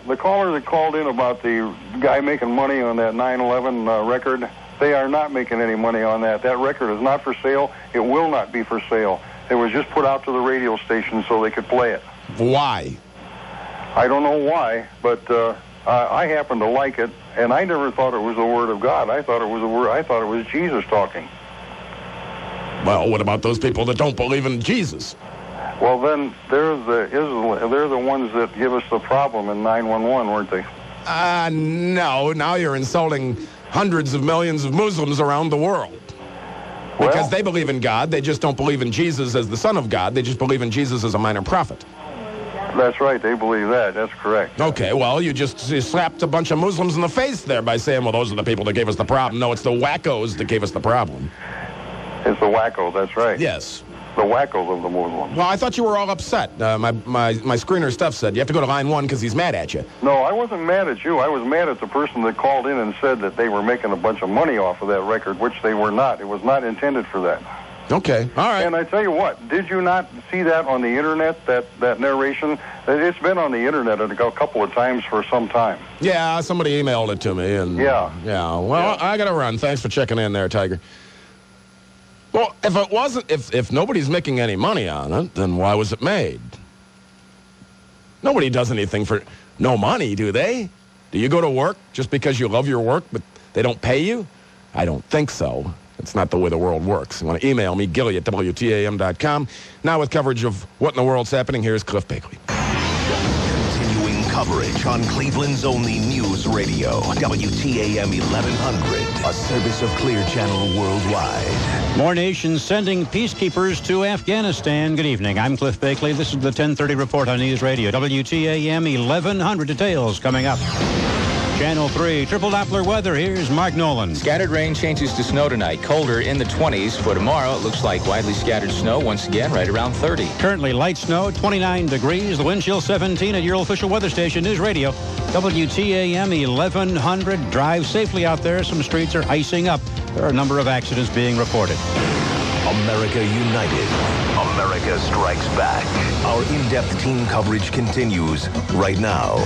The caller that called in about the guy making money on that 9/11 record, they are not making any money on that. That record is not for sale. It will not be for sale. It was just put out to the radio station so they could play it. Why? I don't know why, but I happen to like it, and I never thought it was the Word of God. I thought it was Jesus talking. Well, what about those people that don't believe in Jesus? Well, then they're the ones that give us the problem in 911, weren't they? No. Now you're insulting hundreds of millions of Muslims around the world. Because they believe in God. They just don't believe in Jesus as the Son of God. They just believe in Jesus as a minor prophet. That's right. They believe that. That's correct. Okay, well, you slapped a bunch of Muslims in the face there by saying, well, those are the people that gave us the problem. No, it's the wackos that gave us the problem. It's the wackos, that's right. Yes. The wackos of the Muslims. Well, I thought you were all upset. My screener Steph said you have to go to line 1 because he's mad at you. No, I wasn't mad at you. I was mad at the person that called in and said that they were making a bunch of money off of that record, which they were not. It was not intended for that. Okay, all right. And I tell you what, did you not see that on the Internet, that narration? It's been on the Internet a couple of times for some time. Yeah, somebody emailed it to me. And yeah. Well, I got to run. Thanks for checking in there, Tiger. Well, if nobody's making any money on it, then why was it made? Nobody does anything for no money, do they? Do you go to work just because you love your work, but they don't pay you? I don't think so. It's not the way the world works. You want to email me, Gilly at WTAM.com. Now with coverage of what in the world's happening, here's Cliff Bakley. Continuing coverage on Cleveland's only news radio, WTAM 1100, a service of Clear Channel Worldwide. More nations sending peacekeepers to Afghanistan. Good evening. I'm Cliff Bakley. This is the 1030 report on News Radio. WTAM 1100. Details coming up. Channel 3, Triple Doppler weather. Here's Mark Nolan. Scattered rain changes to snow tonight. Colder in the 20s. For tomorrow, it looks like widely scattered snow once again, right around 30. Currently light snow, 29 degrees. The wind chill 17 at your official weather station, News Radio. WTAM 1100. Drive safely out there. Some streets are icing up. There are a number of accidents being reported. America United. America Strikes Back. Our in-depth team coverage continues right now.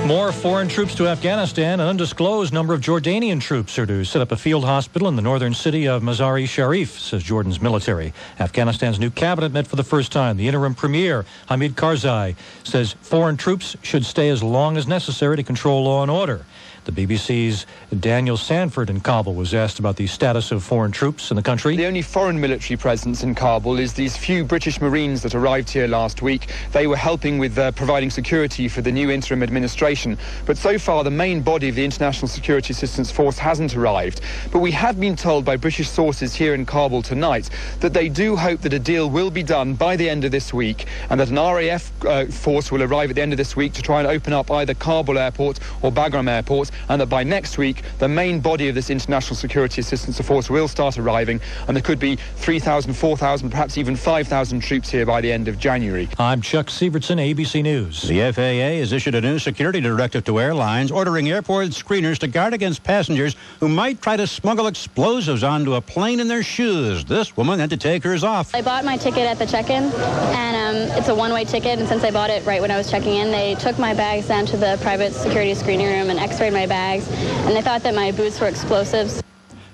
More foreign troops to Afghanistan. An undisclosed number of Jordanian troops are to set up a field hospital in the northern city of Mazar-e-Sharif, says Jordan's military. Afghanistan's new cabinet met for the first time. The interim premier, Hamid Karzai, says foreign troops should stay as long as necessary to control law and order. The BBC's Daniel Sanford in Kabul was asked about the status of foreign troops in the country. The only foreign military presence in Kabul is these few British Marines that arrived here last week. They were helping with providing security for the new interim administration. But so far, the main body of the International Security Assistance Force hasn't arrived. But we have been told by British sources here in Kabul tonight that they do hope that a deal will be done by the end of this week and that an RAF force will arrive at the end of this week to try and open up either Kabul Airport or Bagram Airport, and that by next week, the main body of this International Security Assistance Force will start arriving, and there could be 3,000, 4,000, perhaps even 5,000 troops here by the end of January. I'm Chuck Sievertson, ABC News. The FAA has issued a new security directive to airlines, ordering airport screeners to guard against passengers who might try to smuggle explosives onto a plane in their shoes. This woman had to take hers off. I bought my ticket at the check-in, and it's a one-way ticket, and since I bought it right when I was checking in, they took my bags down to the private security screening room and x-rayed my bags, and they thought that my boots were explosives.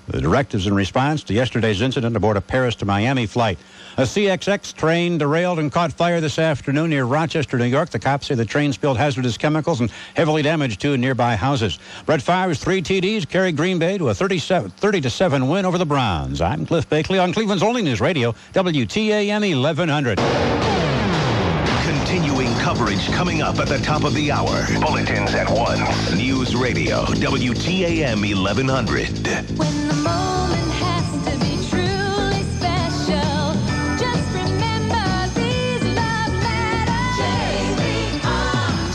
The The directives in response to yesterday's incident aboard a Paris to Miami flight. A CXX train derailed and caught fire this afternoon near Rochester, New York. The cops say the train spilled hazardous chemicals and heavily damaged 2 nearby houses. Brett Favre's 3 TDs carried Green Bay to a 30-7 win over the Browns. I'm Cliff Bakley on Cleveland's only news radio, WTAM 1100. Continuing coverage coming up at the top of the hour. Bulletins at 1. News Radio, WTAM 1100. When the moment has to be truly special, just remember these love letters.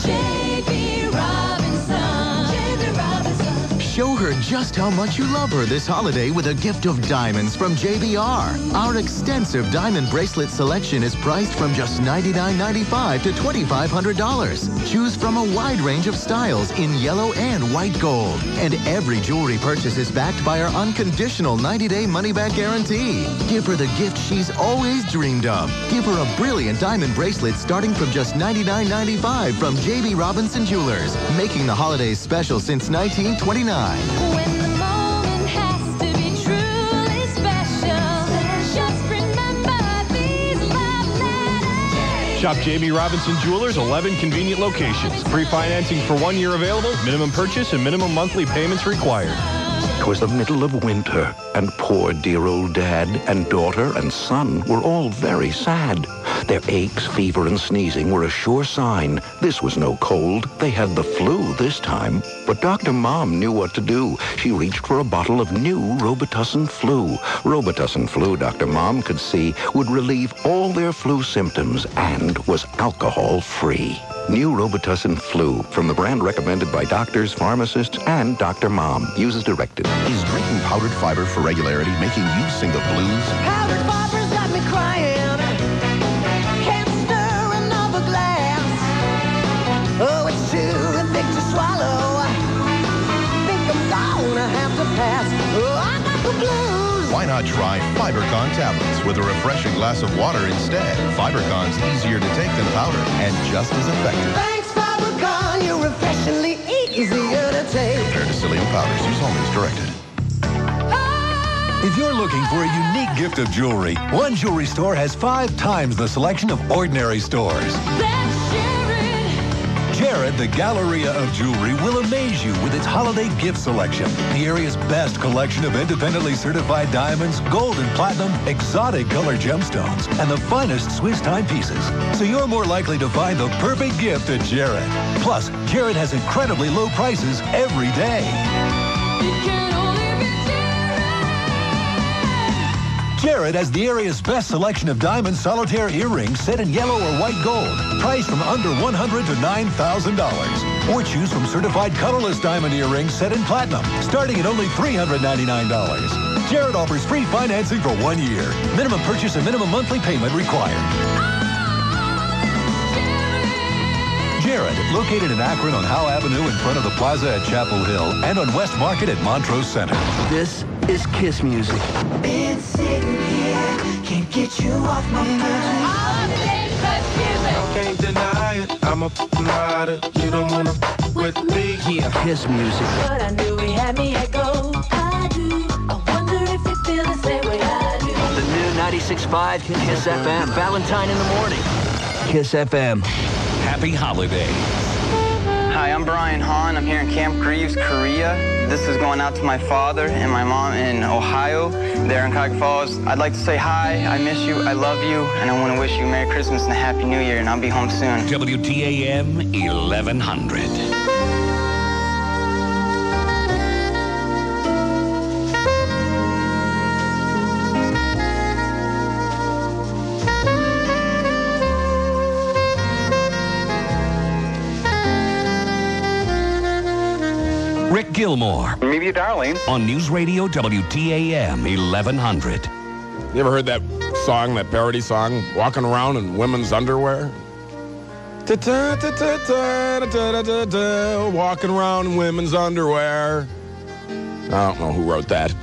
J.B. Robinson. J.B. Robinson. Show her just how much you love her this holiday with a gift of diamonds from JBR. Our extensive diamond bracelet selection is priced from just $99.95 to $2,500. Choose from a wide range of styles in yellow and white gold. And every jewelry purchase is backed by our unconditional 90-day money-back guarantee. Give her the gift she's always dreamed of. Give her a brilliant diamond bracelet starting from just $99.95 from J.B. Robinson Jewelers, making the holidays special since 1929. When the moment has to be truly special, just remember these love letters. Shop J.B. Robinson Jewelers, 11 convenient locations. Free financing for 1 year available, minimum purchase and minimum monthly payments required. 'Twas the middle of winter, and poor dear old Dad and daughter and son were all very sad. Their aches, fever, and sneezing were a sure sign this was no cold. They had the flu this time. But Dr. Mom knew what to do. She reached for a bottle of new Robitussin Flu. Robitussin Flu, Dr. Mom could see, would relieve all their flu symptoms and was alcohol-free. New Robitussin Flu, from the brand recommended by doctors, pharmacists, and Dr. Mom. Use as directed. Is drinking powdered fiber for regularity making you sing the blues? Powdered fibers got me crying. Can't stir another glass. Oh, it's too thick to swallow. Think I'm gonna have to pass. Oh, I got the blues. Why not try FiberCon tablets with a refreshing glass of water instead? FiberCon's easier to take than powder and just as effective. Thanks, Fabricon. You're refreshingly easier to take. Compared to psyllium powders, use only as directed. If you're looking for a unique gift of jewelry, one jewelry store has 5 times the selection of ordinary stores. Jared, the Galleria of Jewelry, will amaze you with its holiday gift selection. The area's best collection of independently certified diamonds, gold and platinum, exotic color gemstones, and the finest Swiss timepieces. So you're more likely to find the perfect gift at Jared. Plus, Jared has incredibly low prices every day. Jared has the area's best selection of diamond solitaire earrings set in yellow or white gold, priced from under $100 to $9,000. Or choose from certified colorless diamond earrings set in platinum, starting at only $399. Jared offers free financing for 1 year. Minimum purchase and minimum monthly payment required. Jared, located in Akron on Howe Avenue in front of the plaza at Chapel Hill and on West Market at Montrose Center. This is Kiss music. Been sitting here, can't get you off my mind. All the days but music. Can't deny it, I'm a rider. You don't wanna with me. Yeah, Kiss music. But I knew he had me at go. I do. I wonder if you feel the same way I do. The new 96.5 Kiss FM. Valentine in the morning. Kiss FM. Happy holidays. Hi, I'm Brian Hahn. I'm here in Camp Greaves, Korea. This is going out to my father and my mom in Ohio. They're in Cuyahoga Falls. I'd like to say hi, I miss you, I love you, and I want to wish you a Merry Christmas and a Happy New Year, and I'll be home soon. WTAM 1100. Rick Gilmore. Meet you, darling. On News Radio WTAM 1100. You ever heard that song, that parody song, Walking Around in Women's Underwear? Walking around in women's underwear. I don't know who wrote that.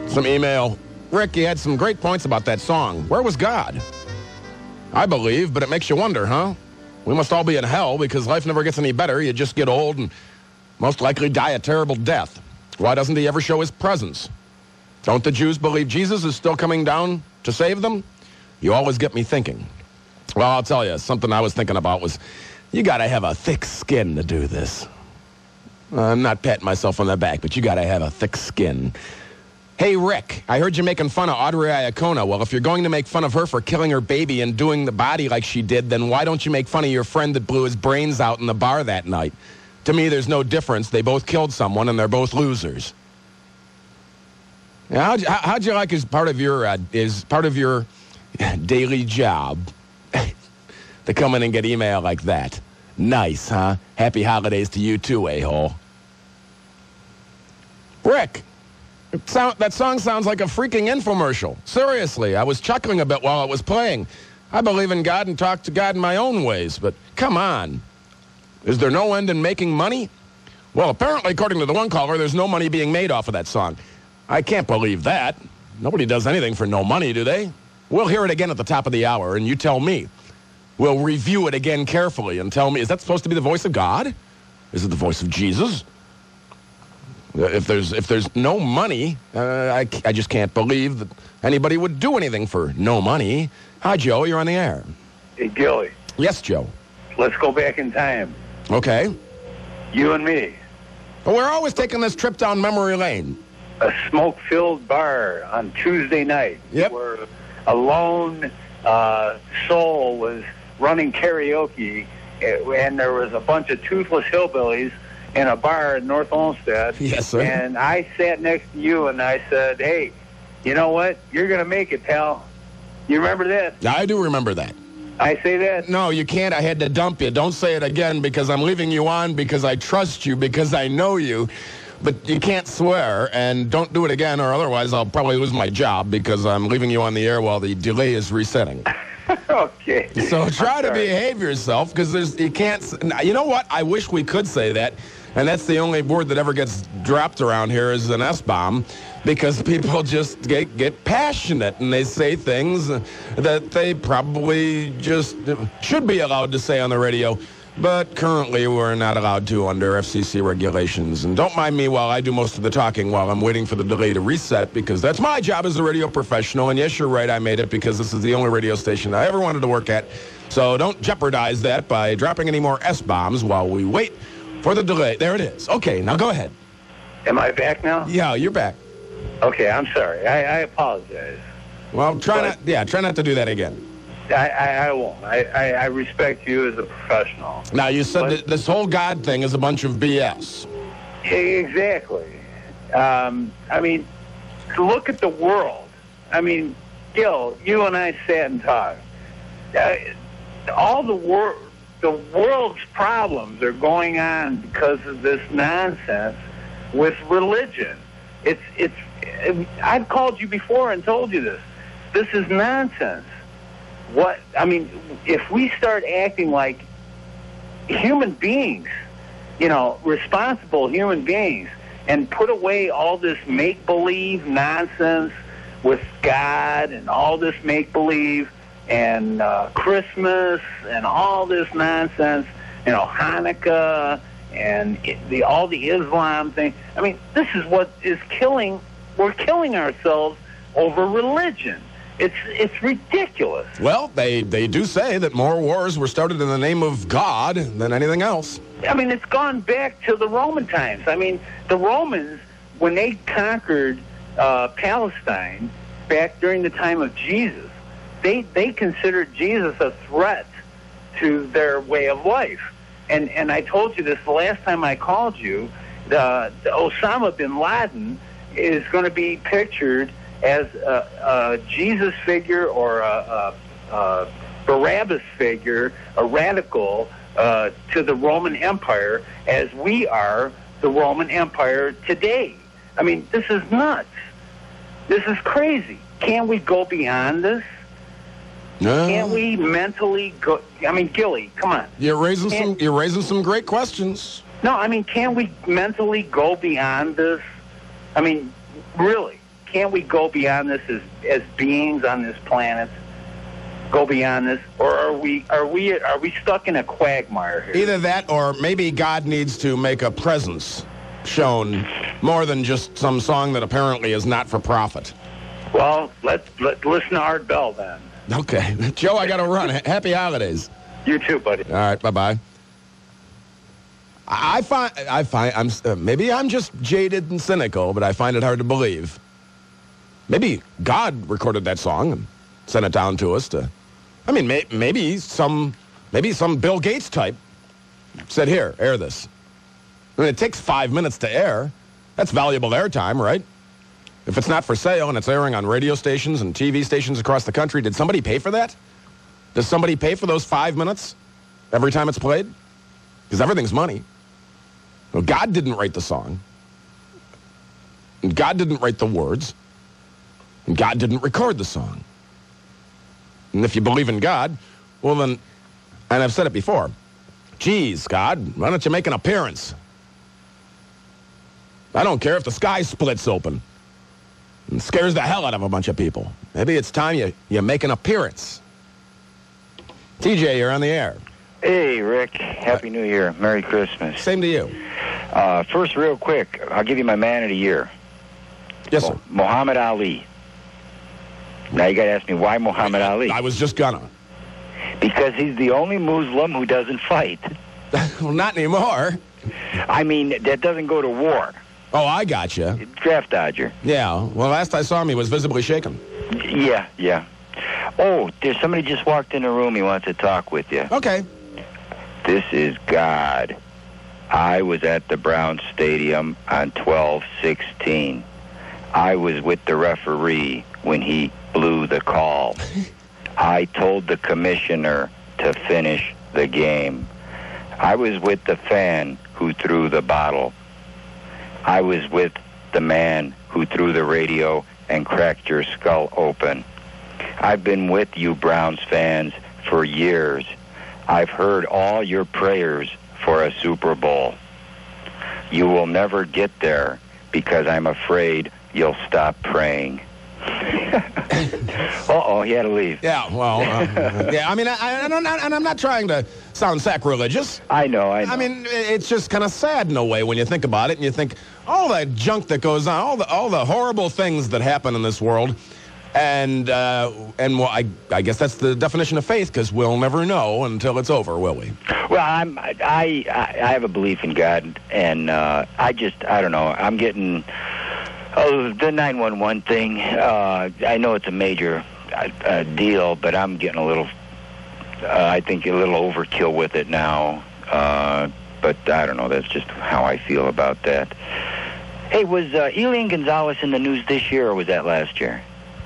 Some email. Rick, you had some great points about that song. Where was God? I believe, but it makes you wonder, huh? We must all be in hell because life never gets any better. You just get old and most likely die a terrible death. Why doesn't he ever show his presence? Don't the Jews believe Jesus is still coming down to save them? You always get me thinking. Well, I'll tell you, something I was thinking about was, you got to have a thick skin to do this. I'm not patting myself on the back, but you got to have a thick skin. Hey, Rick, I heard you making fun of Audrey Iacona. Well, if you're going to make fun of her for killing her baby and doing the body like she did, then why don't you make fun of your friend that blew his brains out in the bar that night? To me, there's no difference. They both killed someone, and they're both losers. Now, how'd you like as part of your daily job to come in and get email like that? Nice, huh? Happy holidays to you too, a-hole. Rick. That song sounds like a freaking infomercial. Seriously, I was chuckling a bit while it was playing. I believe in God and talk to God in my own ways, but come on. Is there no end in making money? Well, apparently, according to the one caller, there's no money being made off of that song. I can't believe that. Nobody does anything for no money, do they? We'll hear it again at the top of the hour, and you tell me. We'll review it again carefully and tell me, is that supposed to be the voice of God? Is it the voice of Jesus? If there's no money, I just can't believe that anybody would do anything for no money. Hi, Joe. You're on the air. Hey, Gilly. Yes, Joe. Let's go back in time. Okay. You and me. Well, we're always taking this trip down memory lane. A smoke-filled bar on Tuesday night. Yep. Where a lone soul was running karaoke, and there was a bunch of toothless hillbillies in a bar in North Olmsted. Yes, sir. And I sat next to you, and I said, hey, you know what? You're going to make it, pal. You remember that? I do remember that. I say that? No, you can't. I had to dump you. Don't say it again because I'm leaving you on because I trust you, because I know you. But you can't swear, and don't do it again, or otherwise I'll probably lose my job because I'm leaving you on the air while the delay is resetting. Okay. So try to behave yourself, because you can't. You know what? I wish we could say that, and that's the only word that ever gets dropped around here is an S-bomb, because people just get passionate and they say things that they probably just should be allowed to say on the radio. But currently, we're not allowed to under FCC regulations. And don't mind me while I do most of the talking while I'm waiting for the delay to reset, because that's my job as a radio professional. And yes, you're right, I made it because this is the only radio station I ever wanted to work at. So don't jeopardize that by dropping any more S-bombs while we wait for the delay. There it is. Okay, now go ahead. Am I back now? Yeah, you're back. Okay, I'm sorry. I apologize. Well, try not to do that again. I won't. I respect you as a professional. Now, you said that this whole God thing is a bunch of BS. Exactly. I mean, look at the world. I mean, Gil, you and I sat and talked. All the world's problems are going on because of this nonsense with religion. I've called you before and told you this. This is nonsense. If we start acting like human beings, responsible human beings, and put away all this make-believe nonsense with God and all this make-believe and Christmas and all this nonsense, Hanukkah and all the Islam thing. I mean, this is what is killing. We're killing ourselves over religion. It's ridiculous. Well, they do say that more wars were started in the name of God than anything else. I mean, it's gone back to the Roman times. I mean, the Romans, when they conquered Palestine back during the time of Jesus, they considered Jesus a threat to their way of life. And I told you this the last time I called you. The Osama bin Laden is going to be pictured as a Jesus figure or a Barabbas figure, a radical to the Roman Empire, as we are the Roman Empire today. I mean, this is nuts. This is crazy. Can't we go beyond this? No. Can't we mentally go? I mean, Gilly, come on. You're raising some great questions. No, I mean, can we mentally go beyond this? I mean, really. Can't we go beyond this as beings on this planet? Go beyond this, or are we stuck in a quagmire here? Either that, or maybe God needs to make a presence shown more than just some song that apparently is not for profit. Well, let's listen to Art Bell then. Okay. Joe, I got to run. Happy holidays. You too, buddy. All right, bye-bye. I find maybe I'm just jaded and cynical, but I find it hard to believe. Maybe God recorded that song and sent it down to us to, I mean, maybe some Bill Gates type said, here, air this. I mean, it takes 5 minutes to air. That's valuable airtime, right? If it's not for sale and it's airing on radio stations and TV stations across the country, did somebody pay for that? Does somebody pay for those 5 minutes every time it's played? Because everything's money. Well, God didn't write the song. And God didn't write the words. And God didn't record the song. And if you believe in God, well then, and I've said it before, geez, God, why don't you make an appearance? I don't care if the sky splits open and scares the hell out of a bunch of people. Maybe it's time you make an appearance. TJ, you're on the air. Hey, Rick. Happy New Year. Merry Christmas. Same to you. First, real quick, I'll give you my man of the year. Yes, sir. Muhammad Ali. Now you got to ask me, why Muhammad Ali? I was just gonna. Because he's the only Muslim who doesn't fight. Well, not anymore. I mean, that doesn't go to war. Oh, I gotcha. Draft dodger. Yeah. Well, last I saw him, he was visibly shaken. Yeah. Oh, there's somebody just walked in the room. He wants to talk with you. Okay. This is God. I was at the Browns Stadium on 12/16. I was with the referee when he blew the call. I told the commissioner to finish the game. I was with the fan who threw the bottle. I was with the man who threw the radio and cracked your skull open. I've been with you Browns fans for years. I've heard all your prayers for a Super Bowl. You will never get there because I'm afraid you'll stop praying. Uh-oh, he had to leave. Yeah, well, yeah, I mean, I'm not trying to sound sacrilegious. I know. I mean, it's just kind of sad in a way when you think about it, and you think all that junk that goes on, all the horrible things that happen in this world, and well, I guess that's the definition of faith, because we'll never know until it's over, will we? Well, I have a belief in God, and I don't know. I'm getting the 911 thing. I know it's a major deal, but I'm getting a little, I think, a little overkill with it now. But I don't know. That's just how I feel about that. Hey, was Elian Gonzalez in the news this year, or was that last year?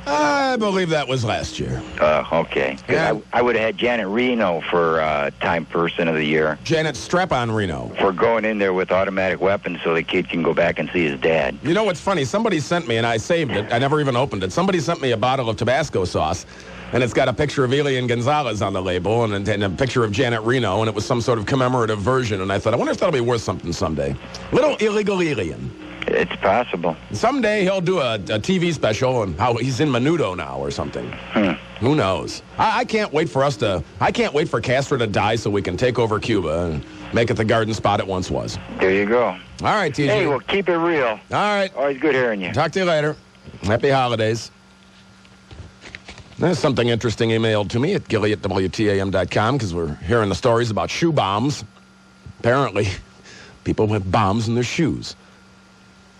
I believe that was last year. Okay. Yeah. I would have had Janet Reno for Time Person of the Year. Janet Strap-on Reno. For going in there with automatic weapons so the kid can go back and see his dad. You know what's funny? Somebody sent me, and I saved it. I never even opened it. Somebody sent me a bottle of Tabasco sauce, and it's got a picture of Elian Gonzalez on the label and a picture of Janet Reno, and it was some sort of commemorative version. And I thought, I wonder if that'll be worth something someday. Little illegal Elian. It's possible. Someday he'll do a TV special on how he's in Menudo now or something. Who knows? I can't wait for I can't wait for Castro to die so we can take over Cuba and make it the garden spot it once was. There you go. All right, TJ. Hey, well, keep it real. All right. Always good hearing you. Talk to you later. Happy holidays. There's something interesting emailed to me at Gilly@WTAM.com because we're hearing the stories about shoe bombs. Apparently, people with bombs in their shoes.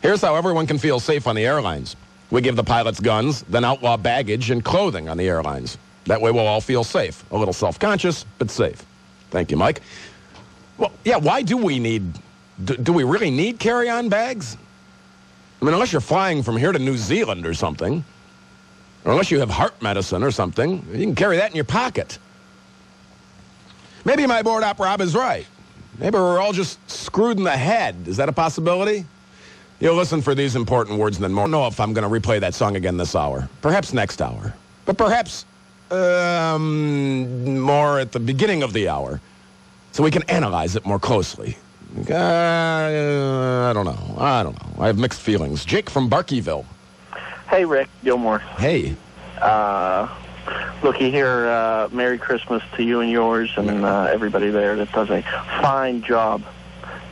Here's how everyone can feel safe on the airlines. We give the pilots guns, then outlaw baggage and clothing on the airlines. That way we'll all feel safe. A little self-conscious, but safe. Thank you, Mike. Well, yeah, why do we need... Do we really need carry-on bags? I mean, unless you're flying from here to New Zealand or something, or unless you have heart medicine or something, you can carry that in your pocket. Maybe my board op Rob is right. Maybe we're all just screwed in the head. Is that a possibility? You'll listen for these important words and then more. I don't know if I'm going to replay that song again this hour. Perhaps next hour. But perhaps more at the beginning of the hour. So we can analyze it more closely. I don't know. I have mixed feelings. Jake from Barkeyville. Hey, Rick Gilmore. Hey. Looky here, Merry Christmas to you and yours and everybody there that does a fine job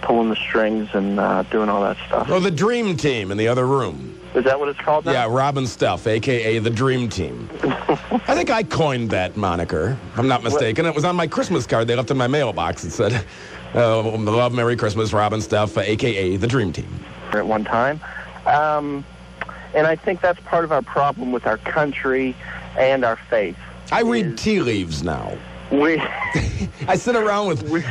pulling the strings and doing all that stuff. Oh, the Dream Team in the other room. Is that what it's called now? Yeah, Rob and Steph, a.k.a. the Dream Team. I think I coined that moniker, if I'm not mistaken. It was on my Christmas card they left in my mailbox. It said, Love, Merry Christmas, Rob and Steph, a.k.a. the Dream Team. At one time. And I think that's part of our problem with our country and our faith. I read tea leaves now. I sit around with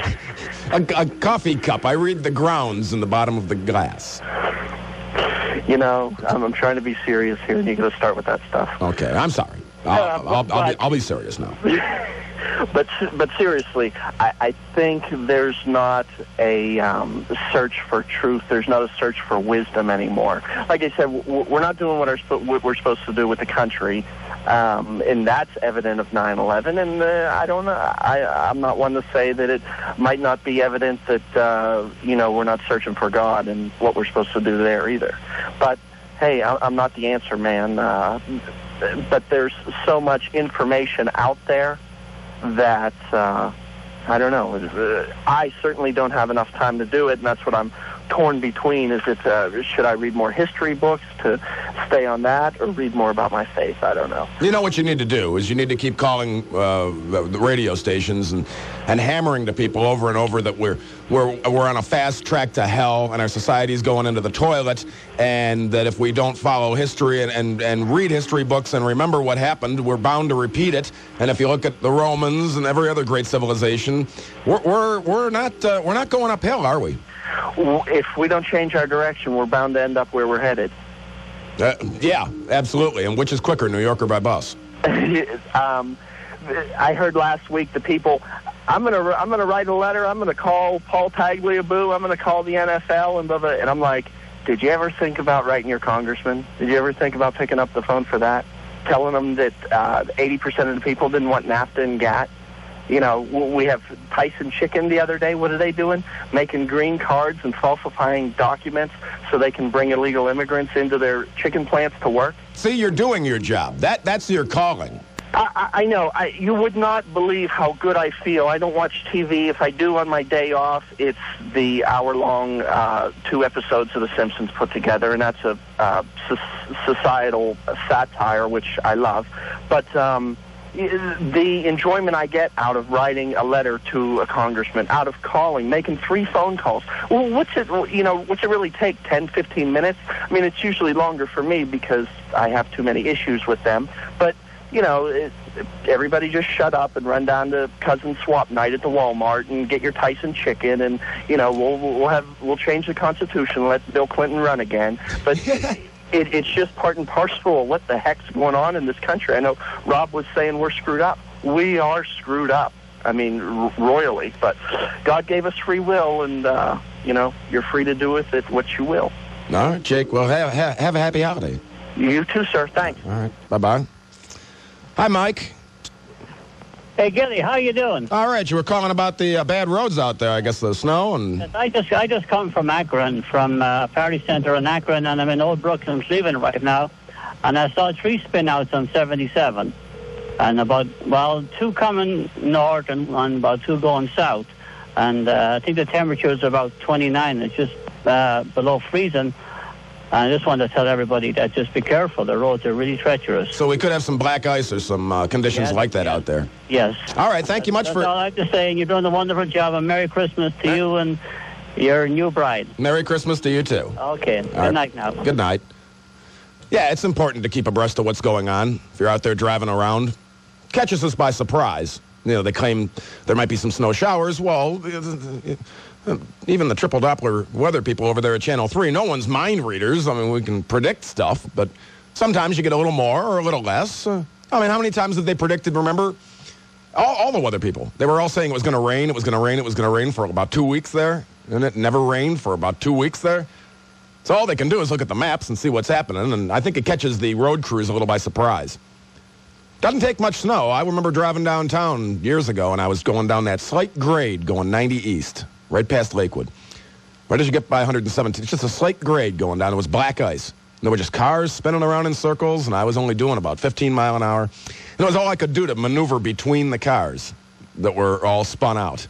a coffee cup. I read the grounds in the bottom of the glass. You know, I'm trying to be serious here, and you're going to start with that stuff. Okay, I'm sorry. I'll be serious now. But seriously, I think there's not a search for truth. There's not a search for wisdom anymore. Like I said, we're not doing what we're supposed to do with the country, and that's evident of 9/11. And I don't know. I'm not one to say that it might not be evident that we're not searching for God and what we're supposed to do there either. But hey, I'm not the answer man. But there's so much information out there that I don't know. I certainly don't have enough time to do it, and that's what I'm torn between. Is it should I read more history books to stay on that, or read more about my faith? I don't know. You know what you need to do is you need to keep calling the radio stations and hammering to people over and over that we're on a fast track to hell and our society's going into the toilet, and that if we don't follow history and read history books and remember what happened, we're bound to repeat it. And if you look at the Romans and every other great civilization, we're not going uphill, are we? If we don't change our direction, we're bound to end up where we're headed. Yeah, absolutely. And which is quicker, New York or by bus? I heard last week the people. I'm gonna write a letter. I'm gonna call Paul Tagliabue. I'm gonna call the NFL and blah blah. And I'm like, did you ever think about writing your congressman? Did you ever think about picking up the phone for that, telling them that 80% of the people didn't want NAFTA and GATT? You know, we have Tyson Chicken the other day. What are they doing? Making green cards and falsifying documents so they can bring illegal immigrants into their chicken plants to work. See, you're doing your job. That's your calling. I know. You would not believe how good I feel. I don't watch TV. If I do on my day off, it's the hour-long 2 episodes of The Simpsons put together, and that's a societal satire, which I love. But the enjoyment I get out of writing a letter to a congressman, out of calling, making 3 phone calls. Well, what's it really take, 10, 15 minutes? I mean, it's usually longer for me because I have too many issues with them. But, everybody just shut up and run down to Cousin Swap Night at the Walmart and get your Tyson Chicken, and, we'll change the Constitution, let Bill Clinton run again. But it's just part and parcel of what the heck's going on in this country. I know Rob was saying we're screwed up. We are screwed up. I mean, royally. But God gave us free will, and, you're free to do with it what you will. All right, Jake. Well, have a happy holiday. You too, sir. Thanks. All right. Bye-bye. Hi, Mike. Hey, Gilly, how you doing? All right. You were calling about the bad roads out there, I guess, the snow and... Yes, I just come from Akron, from Party Center in Akron, and I'm in Old Brooklyn, Cleveland right now. And I saw 3 spin-outs on 77. And 2 coming north and about 2 going south. And I think the temperature is about 29. It's just below freezing. And I just wanted to tell everybody that just be careful. The roads are really treacherous. So we could have some black ice or some conditions like that out there. Yes. All right. Thank you much That's for... all I have to say. And you're doing a wonderful job. And Merry Christmas to you and your new bride. Merry Christmas to you, too. Okay. Good night now. Good night. Yeah, it's important to keep abreast of what's going on. If you're out there driving around, catches us by surprise. They claim there might be some snow showers. Well... even the triple Doppler weather people over there at Channel 3, no one's mind readers. I mean, we can predict stuff, but sometimes you get a little more or a little less. How many times have they predicted, remember? All the weather people. They were all saying it was going to rain, it was going to rain, it was going to rain for about 2 weeks there, and it never rained for about 2 weeks there. So all they can do is look at the maps and see what's happening, and I think it catches the road crews a little by surprise. Doesn't take much snow. I remember driving downtown years ago, and I was going down that slight grade going 90 east. Right past Lakewood. Right as you get by 117, it's just a slight grade going down. It was black ice. And there were just cars spinning around in circles, and I was only doing about 15 miles an hour. And it was all I could do to maneuver between the cars that were all spun out.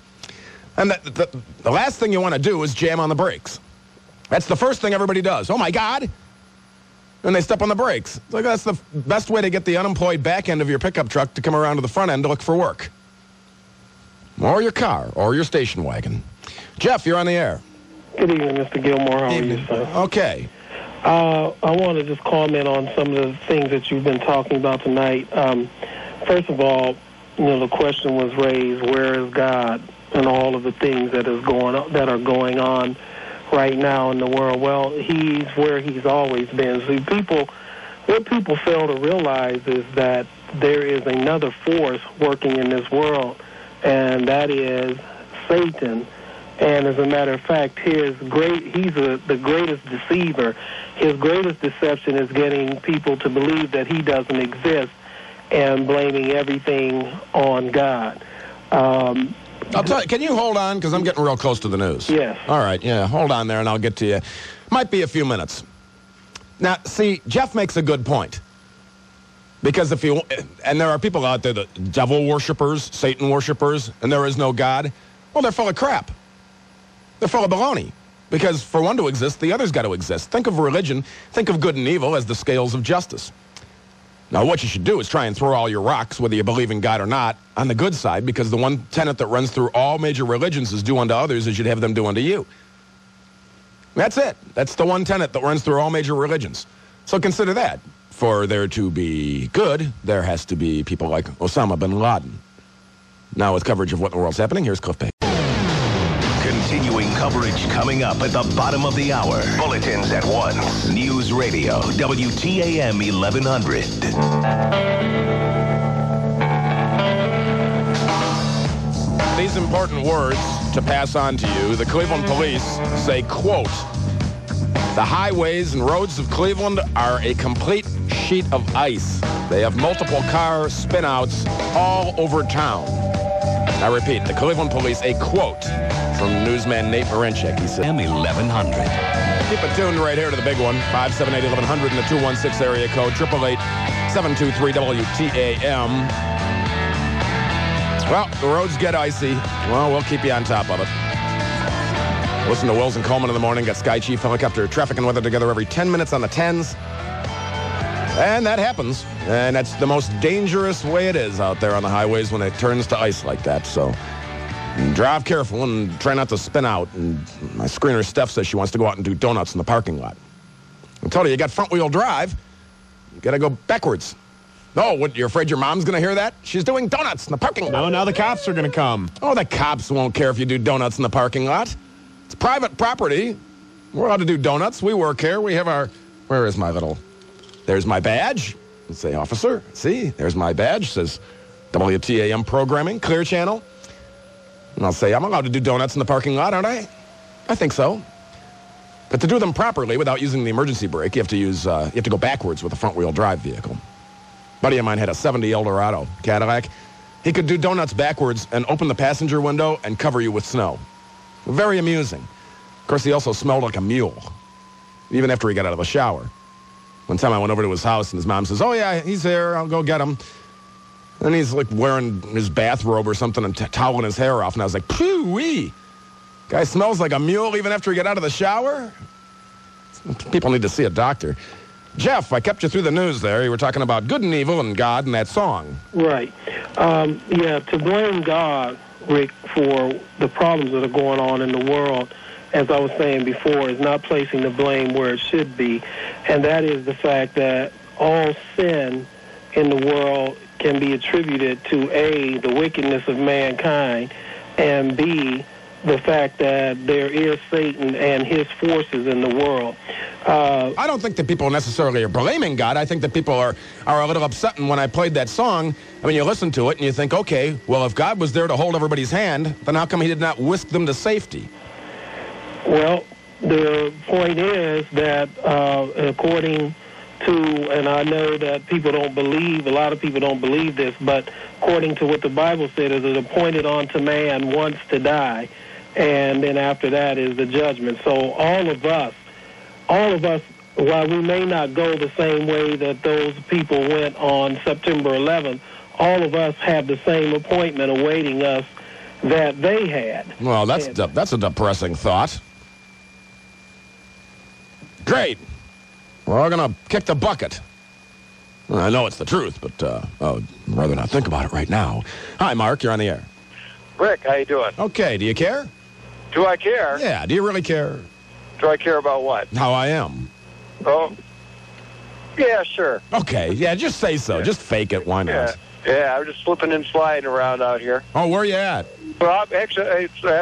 And the last thing you want to do is jam on the brakes. That's the first thing everybody does. Oh, my God. And they step on the brakes. It's like that's the best way to get the unemployed back end of your pickup truck to come around to the front end to look for work. Or your car, or your station wagon. Jeff, you're on the air. Good evening, Mr. Gilmore. How are you, sir? Okay. I want to just comment on some of the things that you've been talking about tonight. First of all, the question was raised, where is God and all of the things that are going on right now in the world? Well, he's where he's always been. See, what people fail to realize is that there is another force working in this world, and that is Satan. And as a matter of fact, he's the greatest deceiver. His greatest deception is getting people to believe that he doesn't exist and blaming everything on God. I'll tell you, can you hold on? Because I'm getting real close to the news. Yes. All right, yeah, hold on there and I'll get to you. Might be a few minutes. Now, see, Jeff makes a good point. Because and there are people out there, that devil worshipers, Satan worshipers, and there is no God. Well, they're full of crap. They're full of baloney. Because for one to exist, the other's got to exist. Think of religion, think of good and evil as the scales of justice. Now, what you should do is try and throw all your rocks, whether you believe in God or not, on the good side, because the one tenet that runs through all major religions is do unto others as you'd have them do unto you. That's it. That's the one tenet that runs through all major religions. So consider that. For there to be good, there has to be people like Osama bin Laden. Now, with coverage of what in the world's happening, here's Cliff Bay. Continuing coverage coming up at the bottom of the hour. Bulletins at 1. News Radio, WTAM 1100. These important words to pass on to you. The Cleveland police say, quote, the highways and roads of Cleveland are a complete sheet of ice. They have multiple car spinouts all over town. I repeat, the Cleveland police, a quote from newsman Nate Marinchik. He said, M1100. Keep it tuned right here to the big one. 578-1100 in the 216 area code. 888-723-WTAM. Well, the roads get icy. Well, we'll keep you on top of it. Listen to Wills and Coleman in the morning. Got Sky Chief Helicopter traffic and weather together every 10 minutes on the 10s. And that happens. And that's the most dangerous way it is out there on the highways when it turns to ice like that. So drive careful and try not to spin out. And my screener Steph says she wants to go out and do donuts in the parking lot. I told her, you got front-wheel drive. You got to go backwards. Oh, what, you're afraid your mom's going to hear that? She's doing donuts in the parking lot. No, now the cops are going to come. Oh, the cops won't care if you do donuts in the parking lot. It's private property. We're allowed to do donuts. We work here. We have our... Where is my little... There's my badge. Let's say, officer. See, there's my badge. Says WTAM programming, Clear Channel. And I'll say, I'm allowed to do donuts in the parking lot, aren't I? I think so. But to do them properly without using the emergency brake, you have to go backwards with a front-wheel drive vehicle. A buddy of mine had a 70 Eldorado Cadillac. He could do donuts backwards and open the passenger window and cover you with snow. Very amusing. Of course, he also smelled like a mule, even after he got out of the shower. One time I went over to his house, and his mom says, oh, yeah, he's there. I'll go get him. And he's, like, wearing his bathrobe or something and toweling his hair off. And I was like, phew-wee. Guy smells like a mule even after he got out of the shower? People need to see a doctor. Jeff, I kept you through the news there. You were talking about good and evil and God and that song. Right. To blame God, Rick, for the problems that are going on in the world, as I was saying before, is not placing the blame where it should be. And that is the fact that all sin in the world can be attributed to, A, the wickedness of mankind, and B, the fact that there is Satan and his forces in the world. I don't think that people necessarily are blaming God. I think that people are a little upset. And when I played that song, I mean, you listen to it and you think, okay, well, if God was there to hold everybody's hand, then how come he did not whisk them to safety? Well, the point is that according to, and I know that people don't believe, a lot of people don't believe this, but according to what the Bible said, is it appointed unto man once to die, and then after that is the judgment. So all of us, while we may not go the same way that those people went on September 11th, all of us have the same appointment awaiting us that they had. Well, that's a depressing thought. Great. We're all going to kick the bucket. Well, I know it's the truth, but I'd rather not think about it right now. Hi, Mark. You're on the air. Rick, how you doing? Okay. Do you care? Do I care? Yeah. Do you really care? Do I care about what? How I am. Oh, yeah, sure. Okay. Yeah, just say so. Yeah. Just fake it. Why not? Yeah, I'm just slipping and sliding around out here. Oh, where you at? Well, I've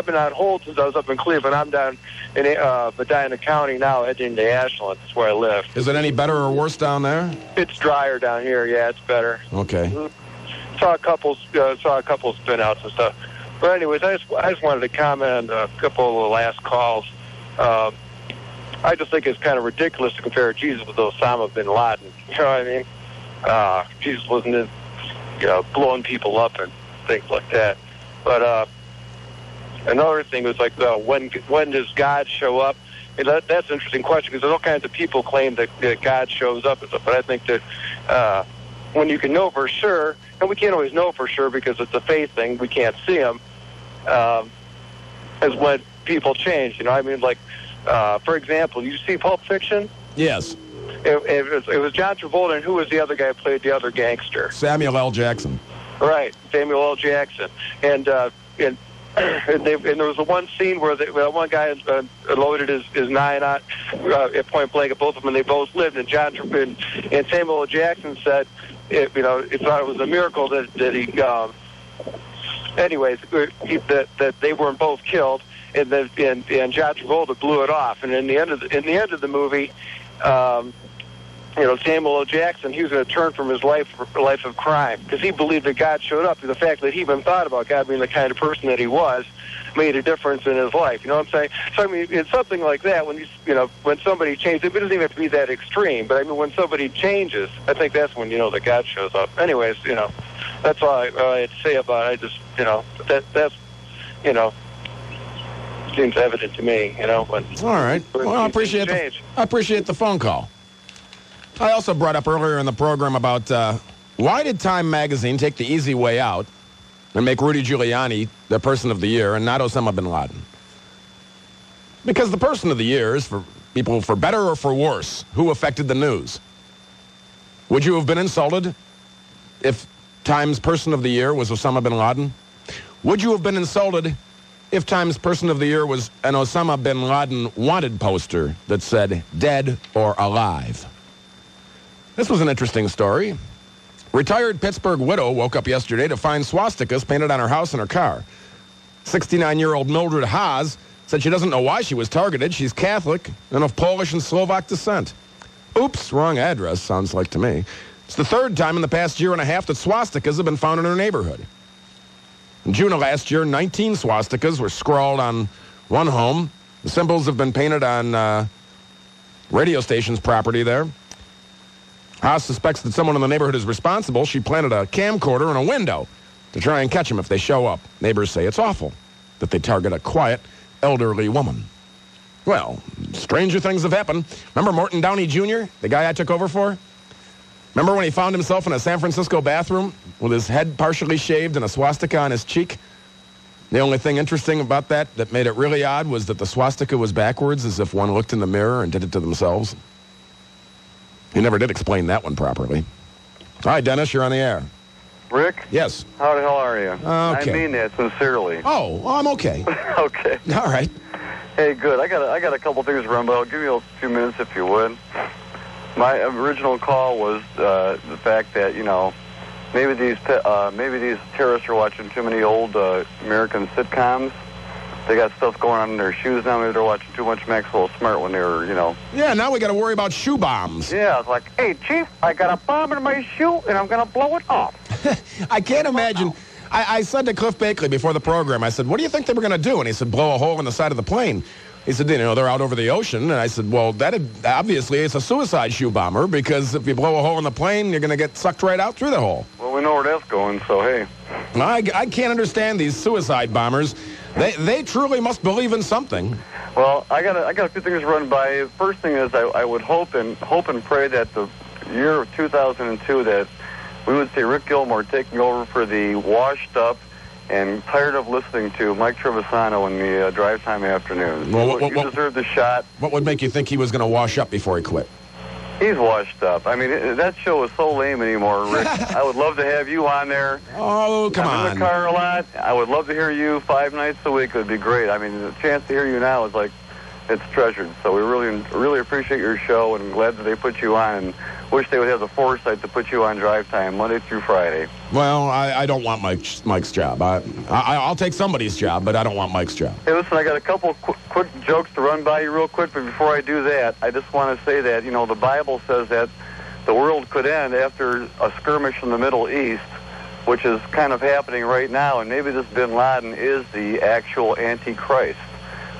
been on hold since I was up in Cleveland. I'm down in Medina County now, heading to Ashland. That's where I live. Is it any better or worse down there? It's drier down here. Yeah, it's better. Okay. Mm-hmm. Saw a couple spin outs and stuff. But anyways, I just wanted to comment on a couple of the last calls. I just think it's kind of ridiculous to compare Jesus with Osama bin Laden. You know what I mean? Jesus wasn't blowing people up and things like that. But another thing was like, when does God show up? And that's an interesting question because all kinds of people claim that God shows up and stuff. But I think that when you can know for sure, and we can't always know for sure because it's a faith thing, we can't see him, is when people change. You know, I mean, like, for example, you see Pulp Fiction? Yes. It was John Travolta, and who was the other guy who played the other gangster? Samuel L. Jackson. Right, Samuel L. Jackson. And there was the one scene where one guy loaded his 9 at point blank at both of them, and they both lived. And and Samuel L. Jackson said, he thought it was a miracle that he, that they weren't both killed, and John Travolta blew it off. And in the end of the movie, Samuel L. Jackson, he was going to turn from his life of crime because he believed that God showed up. The fact that he even thought about God being the kind of person that he was made a difference in his life. You know what I'm saying? So I mean, it's something like that when when somebody changes. It doesn't even have to be that extreme, but I mean, when somebody changes, I think that's when that God shows up. Anyways, that's all I had to say about it. I just that's seems evident to me. When all right. Well, I appreciate the phone call. I also brought up earlier in the program about why did Time magazine take the easy way out and make Rudy Giuliani the person of the year and not Osama bin Laden? Because the person of the year is for people for better or for worse who affected the news. Would you have been insulted if Time's person of the year was Osama bin Laden? Would you have been insulted if Time's person of the year was an Osama bin Laden wanted poster that said dead or alive? This was an interesting story. Retired Pittsburgh widow woke up yesterday to find swastikas painted on her house and her car. 69-year-old Mildred Haas said she doesn't know why she was targeted. She's Catholic and of Polish and Slovak descent. Oops, wrong address, sounds like to me. It's the third time in the past year and a half that swastikas have been found in her neighborhood. In June of last year, 19 swastikas were scrawled on one home. The symbols have been painted on radio station's property there. Haas suspects that someone in the neighborhood is responsible. She planted a camcorder in a window to try and catch them if they show up. Neighbors say it's awful that they target a quiet, elderly woman. Well, stranger things have happened. Remember Morton Downey Jr., the guy I took over for? Remember when he found himself in a San Francisco bathroom with his head partially shaved and a swastika on his cheek? The only thing interesting about that made it really odd was that the swastika was backwards, as if one looked in the mirror and did it to themselves. He never did explain that one properly. Hi, Dennis, you're on the air. Rick? Yes. How the hell are you? Okay. I mean that sincerely. Oh, well, I'm okay. Okay. All right. Hey, good. I got a couple things to run, but I'll give you a few minutes if you would. My original call was the fact that maybe these terrorists are watching too many old American sitcoms. They got stuff going on in their shoes now. Maybe they're watching too much Maxwell Smart when they were, Yeah, now we got to worry about shoe bombs. Yeah, it's like, hey, Chief, I got a bomb in my shoe, and I'm going to blow it off. I can't imagine. I said to Cliff Bakley before the program, I said, what do you think they were going to do? And he said, blow a hole in the side of the plane. He said, they're out over the ocean. And I said, well, obviously it's a suicide shoe bomber, because if you blow a hole in the plane, you're going to get sucked right out through the hole. Well, we know where that's going, so hey. I can't understand these suicide bombers. They truly must believe in something. Well, I got a few things to run by. First thing is I would hope and pray that the year of 2002 that we would see Rick Gilmour taking over for the washed up and tired of listening to Mike Trivisonno in the drive time afternoons. Well, you deserve the shot. What would make you think he was going to wash up before he quit? He's washed up. I mean, that show is so lame anymore, Rick. I would love to have you on there. Oh, come on. I'm in the car a lot. I would love to hear you 5 nights a week. It would be great. I mean, the chance to hear you now is like, it's treasured. So we really appreciate your show, and glad that they put you on, and wish they would have the foresight to put you on drive time Monday through Friday. Well, I don't want Mike's job. I'll take somebody's job, but I don't want Mike's job. Hey, listen, I got a couple quick jokes to run by you real quick, but before I do that, I just want to say that, you know, the Bible says that the world could end after a skirmish in the Middle East, which is kind of happening right now, and maybe this bin Laden is the actual Antichrist,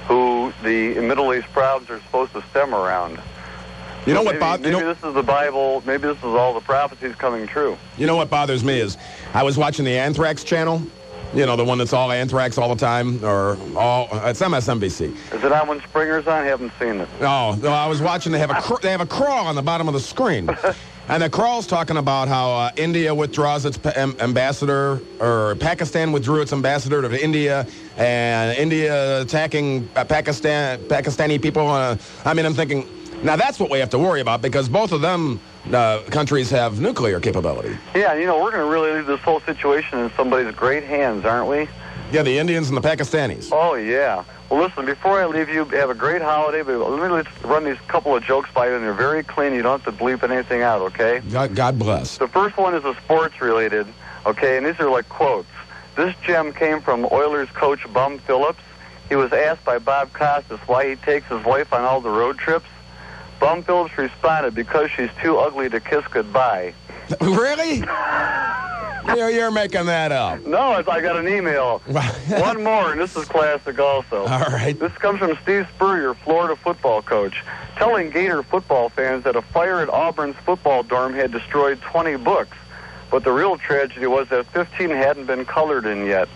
who the Middle East problems are supposed to stem around. You know what, Bob? Maybe this is the Bible. Maybe this is all the prophecies coming true. You know what bothers me is I was watching the Anthrax channel. You know, the one that's all Anthrax all the time, it's MSNBC. Is it on when Springer's on? Haven't seen it. No, I was watching. They have a crawl on the bottom of the screen, and the crawl's talking about how India withdraws its ambassador, or Pakistan withdrew its ambassador to India, and India attacking Pakistani people. I mean, I'm thinking, now that's what we have to worry about, because both of them countries have nuclear capability. Yeah, you know, we're going to really leave this whole situation in somebody's great hands, aren't we? Yeah, the Indians and the Pakistanis. Oh, yeah. Well, listen, before I leave you, have a great holiday, but let me just run these couple of jokes by you, and they're very clean. You don't have to bleep anything out, okay? God bless. The first one is a sports-related, okay, and these are like quotes. This gem came from Oilers coach Bum Phillips. He was asked by Bob Costas why he takes his wife on all the road trips. Bum Phillips responded, because she's too ugly to kiss goodbye. Really? You're making that up. No, I got an email. One more, and this is classic also. All right. This comes from Steve Spurrier, Florida football coach, telling Gator football fans that a fire at Auburn's football dorm had destroyed 20 books. But the real tragedy was that 15 hadn't been colored in yet.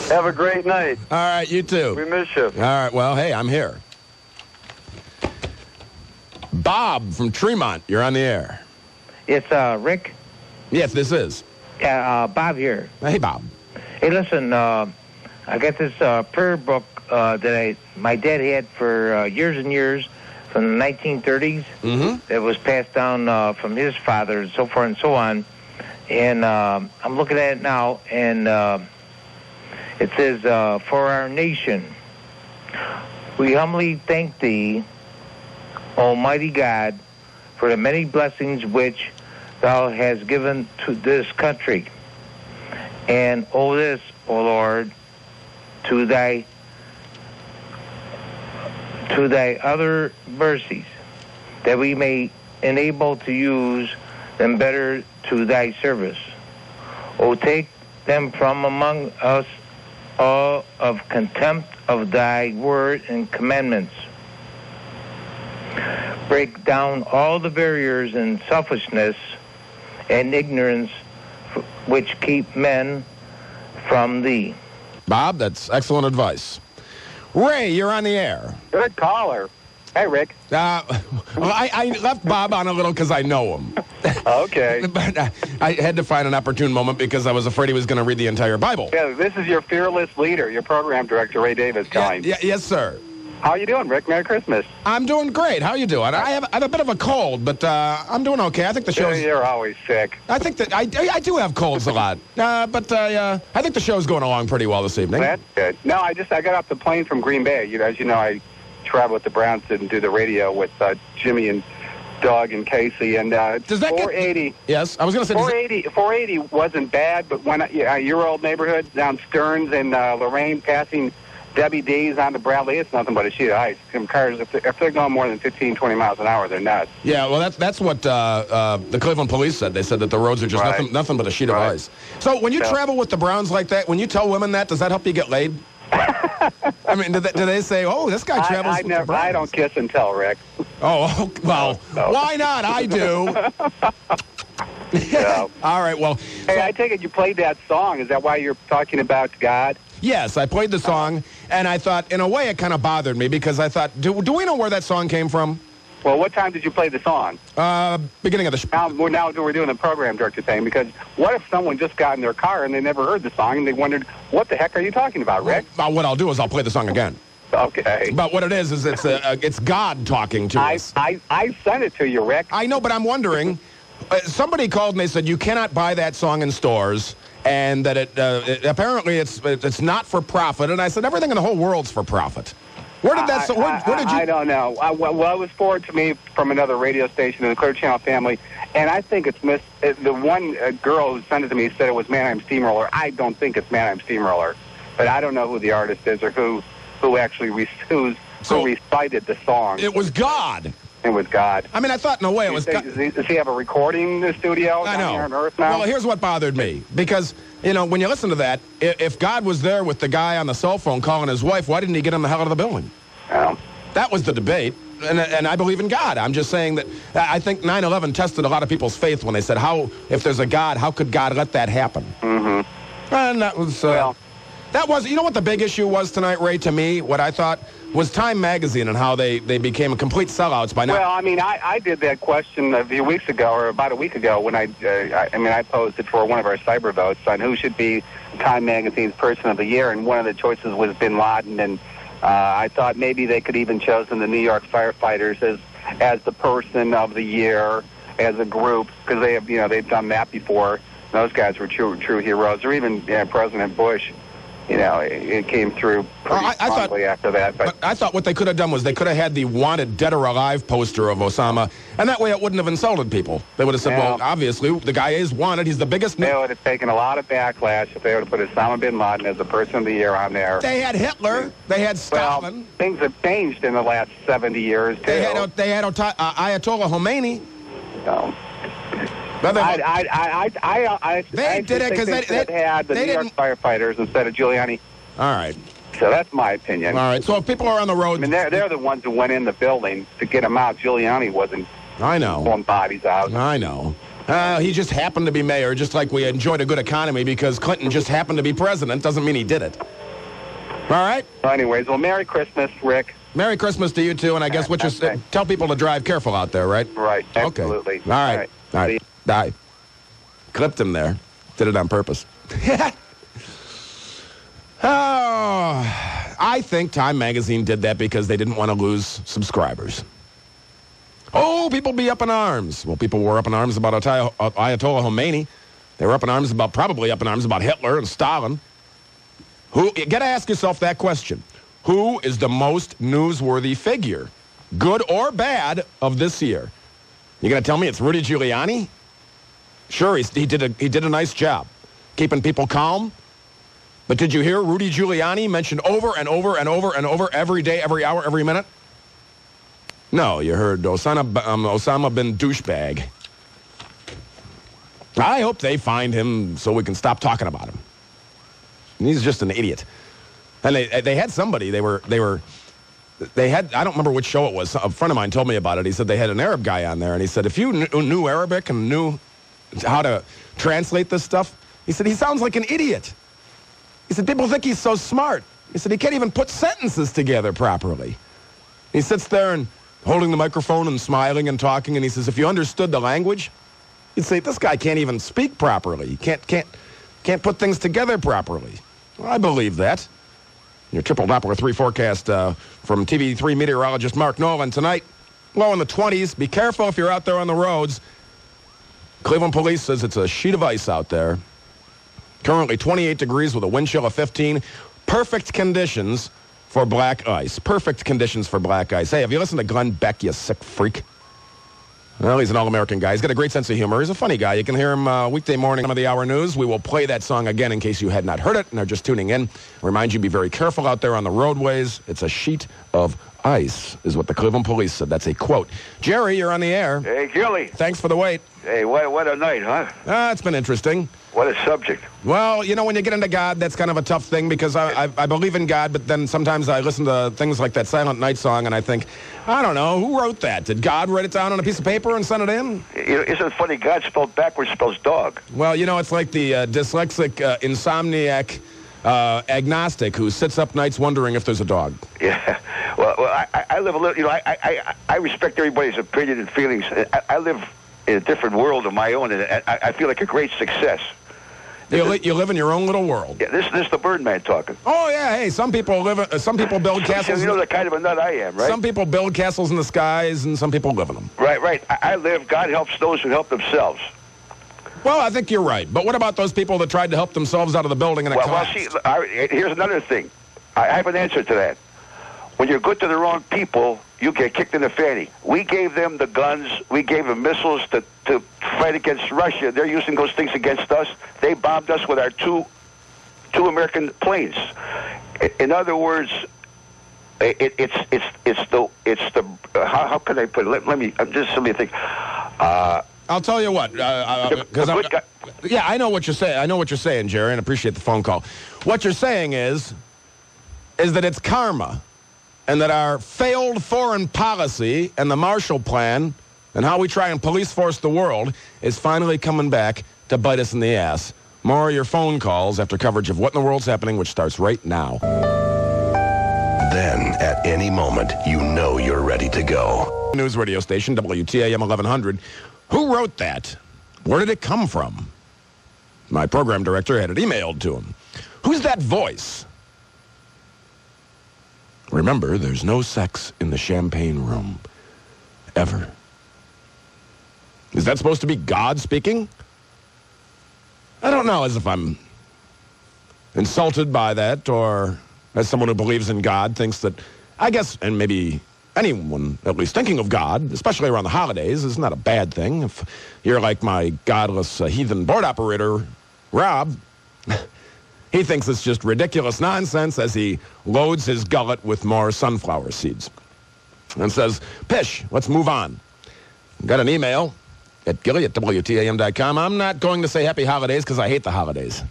Have a great night. All right, you too. We miss you. All right, well, hey, I'm here. Bob from Tremont, you're on the air. It's Rick. Yes, this is. Bob here. Hey, Bob. Hey, listen, I got this prayer book that my dad had for years and years, from the 1930s. Mm-hmm. That was passed down from his father and so forth and so on. And I'm looking at it now, and it says, for our nation, we humbly thank thee, Almighty God, for the many blessings which thou hast given to this country. And owe this, O Lord, to thy other mercies, that we may enable to use them better to thy service. O take them from among us all of contempt of thy word and commandments. Break down all the barriers and selfishness and ignorance which keep men from thee. Bob, that's excellent advice. Ray, you're on the air. Good caller. Hey, Rick. I left Bob on a little because I know him. Okay. But I had to find an opportune moment because I was afraid he was going to read the entire Bible. Yeah, this is your fearless leader, your program director, Ray Davis, calling. Yes, sir. How you doing, Rick? Merry Christmas. I'm doing great. How you doing? I have a bit of a cold, but I'm doing okay. I think the show's... You're always sick. I think that I do have colds a lot, but I think the show's going along pretty well this evening. That's good. No, I got off the plane from Green Bay. As you know, I travel with the Browns and do the radio with Jimmy and Doug and Casey, and does that 480. Yes, I was going to say 480 wasn't bad, but when your old neighborhood down Stearns and Lorraine, passing Debbie D's on the Bradley, it's nothing but a sheet of ice. Some cars, if they're going more than 15, 20 miles an hour, they're nuts. Yeah, well, that's what the Cleveland police said. They said that the roads are just nothing but a sheet of ice. So when you travel with the Browns like that, when you tell women that, does that help you get laid? I mean, do they say, "Oh, this guy travels"? with the Browns? I don't kiss and tell, Rick. Oh, well, why not? I do. Yeah. All right, well. Hey, I take it you played that song. Is that why you're talking about God? Yes, I played the song, and I thought, in a way, it kind of bothered me because I thought, do we know where that song came from? Well, what time did you play the song? Beginning of the show. Now we're doing the program director thing, because what if someone just got in their car and they never heard the song and they wondered, what the heck are you talking about, Rick? Well, what I'll do is I'll play the song again. Okay. But what it is it's God talking to us. I sent it to you, Rick. I know, but I'm wondering, somebody called and they said you cannot buy that song in stores, and that it apparently it's not for profit. And I said everything in the whole world's for profit. Where did that? Where did you? I don't know. Well, it was forwarded to me from another radio station in the Clear Channel family, and I think it's the one girl who sent it to me said it was Mannheim Steamroller. I don't think it's Mannheim Steamroller, but I don't know who the artist is or who actually who recited the song. It was God. It was God. I mean, I thought in a way it was God. Does he have a recording in the studio I down know. here on Earth now? Well, here's what bothered me. Because, when you listen to that, if God was there with the guy on the cell phone calling his wife, why didn't he get him the hell out of the building? Well, that was the debate. And I believe in God. I'm just saying that I think 9/11 tested a lot of people's faith when they said, if there's a God, how could God let that happen? Mm-hmm. And that was... That was, you know what the big issue was tonight, Ray, to me? What I thought was Time Magazine and how they became complete sellouts by now. Well, I mean, I did that question a few weeks ago, or about a week ago, when I posed it for one of our cyber votes on who should be Time Magazine's Person of the Year, and one of the choices was Bin Laden, and I thought maybe they could even chosen the New York firefighters as the Person of the Year as a group, because they've done that before. Those guys were true heroes, or even President Bush. It came through pretty strongly after that. But I thought what they could have done was they could have had the wanted dead or alive poster of Osama, and that way it wouldn't have insulted people. They would have said, well, obviously, the guy is wanted. He's the biggest... They would have taken a lot of backlash if they would have put Osama bin Laden as the Person of the Year on there. They had Hitler. They had Stalin. Well, things have changed in the last 70 years, too. They had Ayatollah Khomeini. No. They did it because they had the New York firefighters instead of Giuliani. All right. So that's my opinion. All right. So if people are on the road, I mean, they're the ones who went in the building to get them out. Giuliani wasn't. I know. Pulling bodies out. I know. He just happened to be mayor, just like we enjoyed a good economy because Clinton just happened to be president. Doesn't mean he did it. All right. Well, anyways, Merry Christmas, Rick. Merry Christmas to you too, and I guess what you're tell people to drive careful out there, right? Right. Absolutely. Okay. All right. Die. Clipped him there. Did it on purpose. I think Time Magazine did that because they didn't want to lose subscribers. Oh, people be up in arms. Well, people were up in arms about Ayatollah Khomeini. They were probably up in arms about Hitler and Stalin. You got to ask yourself that question. Who is the most newsworthy figure, good or bad, of this year? You going to tell me it's Rudy Giuliani? Sure, he did a nice job keeping people calm. But did you hear Rudy Giuliani mentioned over and over and over and over every day, every hour, every minute? No, you heard Osama bin douchebag. I hope they find him so we can stop talking about him. He's just an idiot. And they had somebody. They had, I don't remember which show it was. A friend of mine told me about it. He said they had an Arab guy on there, and he said if you knew Arabic and knew how to translate this stuff, he said he sounds like an idiot. He said people think he's so smart. He said he can't even put sentences together properly. He sits there and holding the microphone and smiling and talking, and he says if you understood the language, you'd say this guy can't even speak properly. He can't put things together properly. Well, I believe that. Your triple Doppler 3 forecast from TV3 meteorologist Mark Nolan tonight. Low in the 20s. Be careful if you're out there on the roads. Cleveland police says it's a sheet of ice out there. Currently 28 degrees with a wind chill of 15. Perfect conditions for black ice. Perfect conditions for black ice. Hey, have you listened to Glenn Beck, you sick freak? Well, he's an all-American guy. He's got a great sense of humor. He's a funny guy. You can hear him weekday morning on the Hour News. We will play that song again in case you had not heard it and are just tuning in. Remind you, be very careful out there on the roadways. It's a sheet of ice, is what the Cleveland police said. That's a quote. Jerry, you're on the air. Hey, Gilly. Thanks for the wait. Hey, what a night, huh? It's been interesting. What a subject. Well, when you get into God, that's kind of a tough thing because I believe in God, but then sometimes I listen to things like that Silent Night song and I think, I don't know, who wrote that? Did God write it down on a piece of paper and send it in? Isn't it funny? God spelled backwards spells dog. Well, it's like the dyslexic insomniac agnostic who sits up nights wondering if there's a dog. Yeah. Well, I live a little, you know, I respect everybody's opinion and feelings. I live in a different world of my own, and I feel like a great success. You live in your own little world. Yeah, this is the Birdman talking. Oh yeah, hey, some people build castles. You know the kind of a nut I am, right? Some people build castles in the skies, and some people live in them. Right. I live. God helps those who help themselves. Well, I think you're right. But what about those people that tried to help themselves out of the building and it collapsed? Well, see, here's another thing. I have an answer to that. When you're good to the wrong people, you get kicked in the fanny. We gave them the guns. We gave them missiles to fight against Russia. They're using those things against us. They bombed us with our two American planes. In other words, it's the how can I put it? Let me think. I'll tell you what, yeah, I know what you're saying. I know what you're saying, Jerry, and appreciate the phone call. What you're saying is that it's karma, and that our failed foreign policy and the Marshall Plan and how we try and police force the world is finally coming back to bite us in the ass. More of your phone calls after coverage of What in the World's Happening, which starts right now. Then, at any moment, you know you're ready to go. News radio station, WTAM 1100. Who wrote that? Where did it come from? My program director had it emailed to him. Who's that voice? Remember, there's no sex in the champagne room. Ever. Is that supposed to be God speaking? I don't know, as if I'm insulted by that, or as someone who believes in God thinks that, I guess, and maybe anyone at least thinking of God, especially around the holidays, is not a bad thing. If you're like my godless heathen board operator, Rob, he thinks it's just ridiculous nonsense as he loads his gullet with more sunflower seeds and says, Pish, let's move on. Got an email at Gilly@WTAM.com. I'm not going to say happy holidays because I hate the holidays.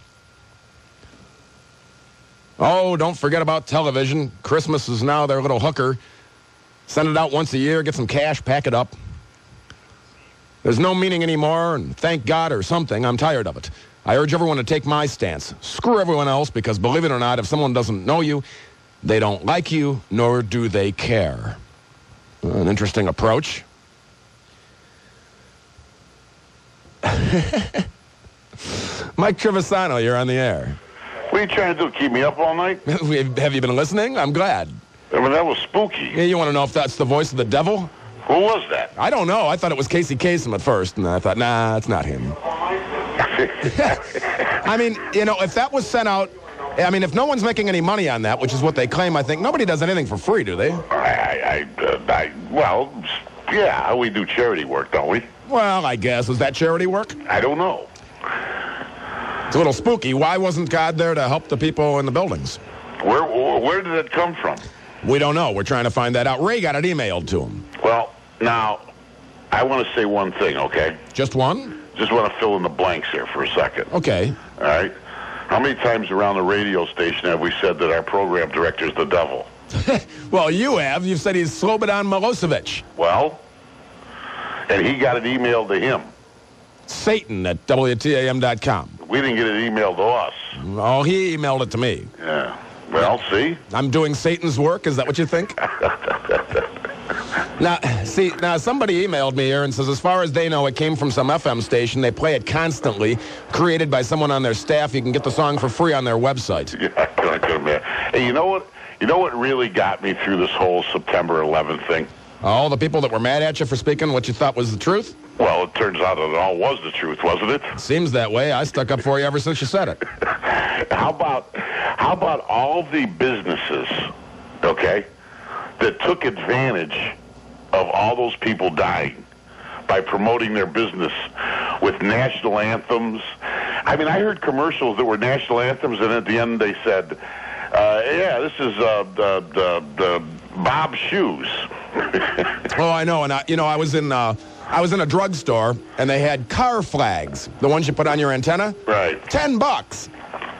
Oh, don't forget about television. Christmas is now their little hooker. Send it out once a year, get some cash, pack it up. There's no meaning anymore, and thank God or something. I'm tired of it. I urge everyone to take my stance. Screw everyone else, because believe it or not, if someone doesn't know you, they don't like you, nor do they care. An interesting approach. Mike Trivisonno, you're on the air. What are you trying to do, keep me up all night? Have you been listening? I'm glad. I mean, that was spooky. Yeah, you want to know if that's the voice of the devil? Who was that? I don't know. I thought it was Casey Kasem at first, and I thought, nah, it's not him. I mean, you know, if that was sent out, I mean, if no one's making any money on that, which is what they claim, I think nobody does anything for free, do they? Well, yeah, we do charity work, don't we? Well, I guess. Is that charity work? I don't know. It's a little spooky. Why wasn't God there to help the people in the buildings? Where did it come from? We don't know. We're trying to find that out. Ray got it emailed to him. Well, now, I want to say one thing, okay? Just one? Just want to fill in the blanks here for a second. Okay. All right? How many times around the radio station have we said that our program director is the devil? Well, you have. You've said he's Slobodan Milosevic. Well, and he got an email to him. Satan at WTAM.com. We didn't get an email to us. Oh, he emailed it to me. Yeah. Well, see? I'm doing Satan's work. Is that what you think? Now, somebody emailed me here and says, as far as they know, it came from some FM station. They play it constantly, created by someone on their staff. You can get the song for free on their website. Yeah, I could imagine. Hey, you know what? You know what really got me through this whole September 11th thing? All the people that were mad at you for speaking what you thought was the truth? Well, it turns out that it all was the truth, wasn't it? Seems that way. I stuck up for you ever since you said it. How about all the businesses, okay, that took advantage of all those people dying by promoting their business with national anthems? I mean, I heard commercials that were national anthems, and at the end they said, yeah, this is the Bob's shoes. Oh, I know. And I was in a drugstore, and they had car flags, the ones you put on your antenna. Right. $10.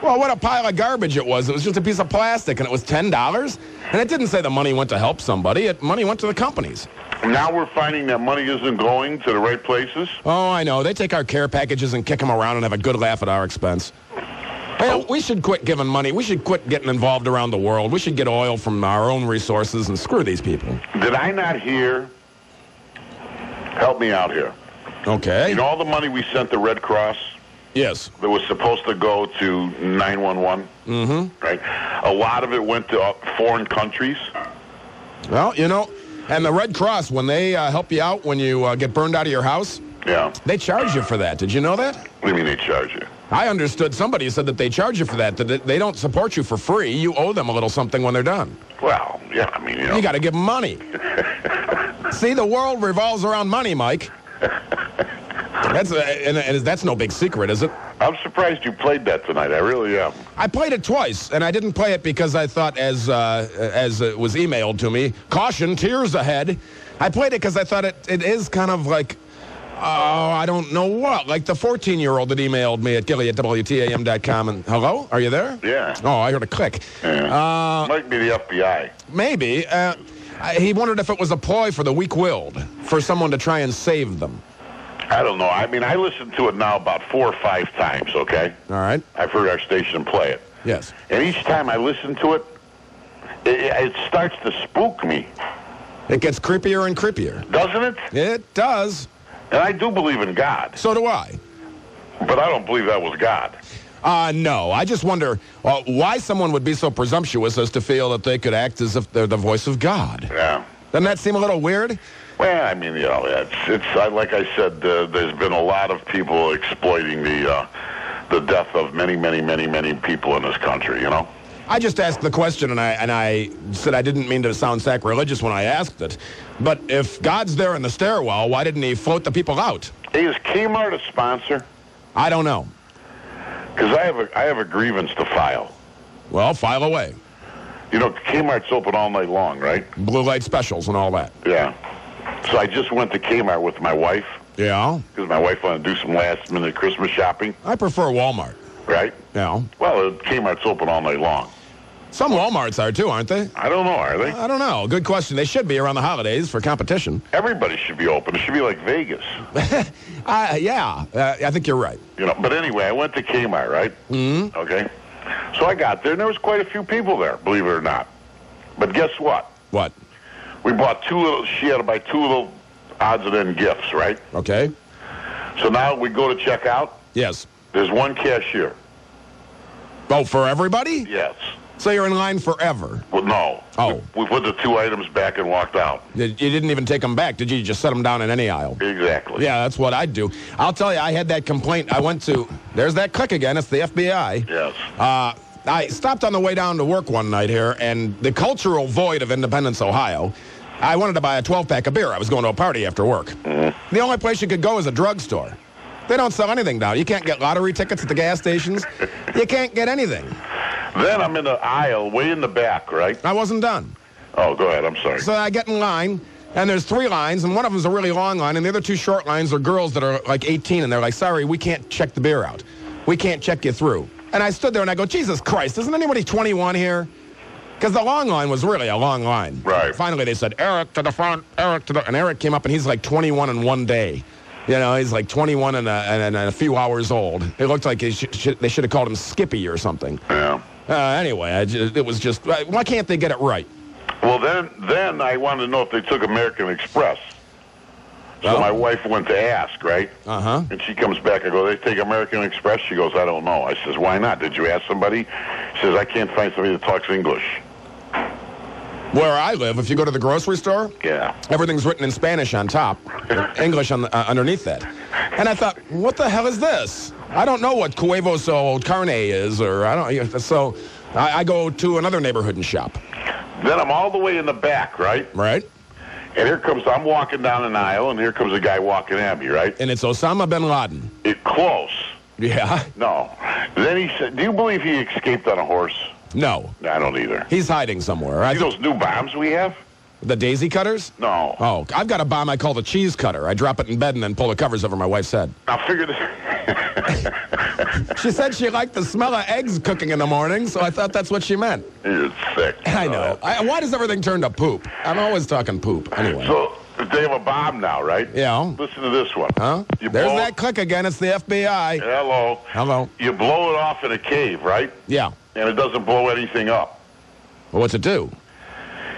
Well, what a pile of garbage it was. It was just a piece of plastic, and it was $10. And it didn't say the money went to help somebody. Money went to the companies. Now we're finding that money isn't going to the right places. Oh, I know. They take our care packages and kick them around and have a good laugh at our expense. Well, we should quit giving money. We should quit getting involved around the world. We should get oil from our own resources and screw these people. Did I not hear? Help me out here. Okay. You know all the money we sent the Red Cross? Yes. That was supposed to go to 911? Mm-hmm. Right? A lot of it went to foreign countries. Well, you know, and the Red Cross, when they help you out when you get burned out of your house, yeah, they charge you for that. Did you know that? What do you mean they charge you? I understood somebody said that they charge you for that they don't support you for free. You owe them a little something when they're done. Well, yeah, I mean, you know. You got to give them money. See, the world revolves around money, Mike. That's no big secret, is it? I'm surprised you played that tonight. I really am. I played it twice, and I didn't play it because I thought, as it was emailed to me, caution, tears ahead. I played it because I thought it is kind of like, I don't know what, like the 14-year-old that emailed me at Gilly@WTAM.com. And hello, are you there? Yeah. Oh, I heard a click. Yeah. Might be the FBI. Maybe. He wondered if it was a ploy for the weak-willed, for someone to try and save them. I don't know. I mean, I listened to it now about 4 or 5 times, okay? All right. I've heard our station play it. Yes. And each time I listen to it, it starts to spook me. It gets creepier and creepier. Doesn't it? It does. And I do believe in God. So do I. But I don't believe that was God. No. I just wonder why someone would be so presumptuous as to feel that they could act as if they're the voice of God. Yeah. Doesn't that seem a little weird? Well, I mean, you know, it's like I said, there's been a lot of people exploiting the death of many, many, many, many people in this country, you know? I just asked the question, and I said I didn't mean to sound sacrilegious when I asked it. But if God's there in the stairwell, why didn't he float the people out? Hey, is Kmart a sponsor? I don't know. Because I have a grievance to file. Well, file away. You know, Kmart's open all night long, right? Blue light specials and all that. Yeah. So I just went to Kmart with my wife. Yeah? Because my wife wanted to do some last-minute Christmas shopping. I prefer Walmart. Right? Yeah. Well, Kmart's open all night long. Some Walmarts are, too, aren't they? I don't know, are they? I don't know. Good question. They should be around the holidays for competition. Everybody should be open. It should be like Vegas. Yeah. I think you're right. You know, but anyway, I went to Kmart, right? Mm-hmm. Okay. So I got there, and there was quite a few people there, believe it or not. But guess what? What? We bought she had to buy 2 little odds and end gifts, right? Okay. So now we go to check out. Yes. There's one cashier. Oh, for everybody? Yes. So you're in line forever? Well, no. Oh. We put the 2 items back and walked out. You didn't even take them back, did you? You just set them down in any aisle? Exactly. Yeah, that's what I'd do. I'll tell you, I had that complaint. I went to, there's that click again. It's the FBI. Yes. I stopped on the way down to work one night here, and the cultural void of Independence, Ohio, I wanted to buy a 12-pack of beer. I was going to a party after work. Mm-hmm. The only place you could go is a drugstore. They don't sell anything down. You can't get lottery tickets at the gas stations. You can't get anything. Then I'm in the aisle, way in the back, right? I wasn't done. Oh, go ahead. I'm sorry. So I get in line, and there's 3 lines, and one of them's a really long line, and the other 2 short lines are girls that are like 18, and they're like, sorry, we can't check the beer out. We can't check you through. And I stood there, and I go, Jesus Christ, isn't anybody 21 here? Because the long line was really a long line. Right. Finally, they said, Eric to the front, Eric to the... And Eric came up, and he's like 21 in one day. You know, he's like 21 and a few hours old. It looked like they should have called him Skippy or something. Yeah. Anyway, it was just... Why can't they get it right? Well, then I wanted to know if they took American Express. So my wife went to ask, right? Uh-huh. And she comes back. I go, they take American Express? She goes, I don't know. I says, why not? Did you ask somebody? She says, I can't find somebody that talks English. Where I live, if you go to the grocery store, yeah, everything's written in Spanish on top, English on underneath that. And I thought, what the hell is this? I don't know what Cuevos o Carne is, or I don't. So I go to another neighborhood and shop. Then I'm all the way in the back, right? Right. And I'm walking down an aisle, and here comes a guy walking at me, right? And it's Osama bin Laden. Close. Yeah. No. Then he said, do you believe he escaped on a horse? No. I don't either. He's hiding somewhere. See those new bombs we have? The daisy cutters? No. Oh, I've got a bomb I call the cheese cutter. I drop it in bed and then pull the covers over my wife's head. I figured She said she liked the smell of eggs cooking in the morning, so I thought that's what she meant. You're sick. I know. Why does everything turn to poop? I'm always talking poop. Anyway. So they have a bomb now, right? Yeah. Listen to this one. Huh? There's that click again. It's the FBI. Hello. Hello. You blow it off in a cave, right? Yeah. And it doesn't blow anything up. Well, what's it do?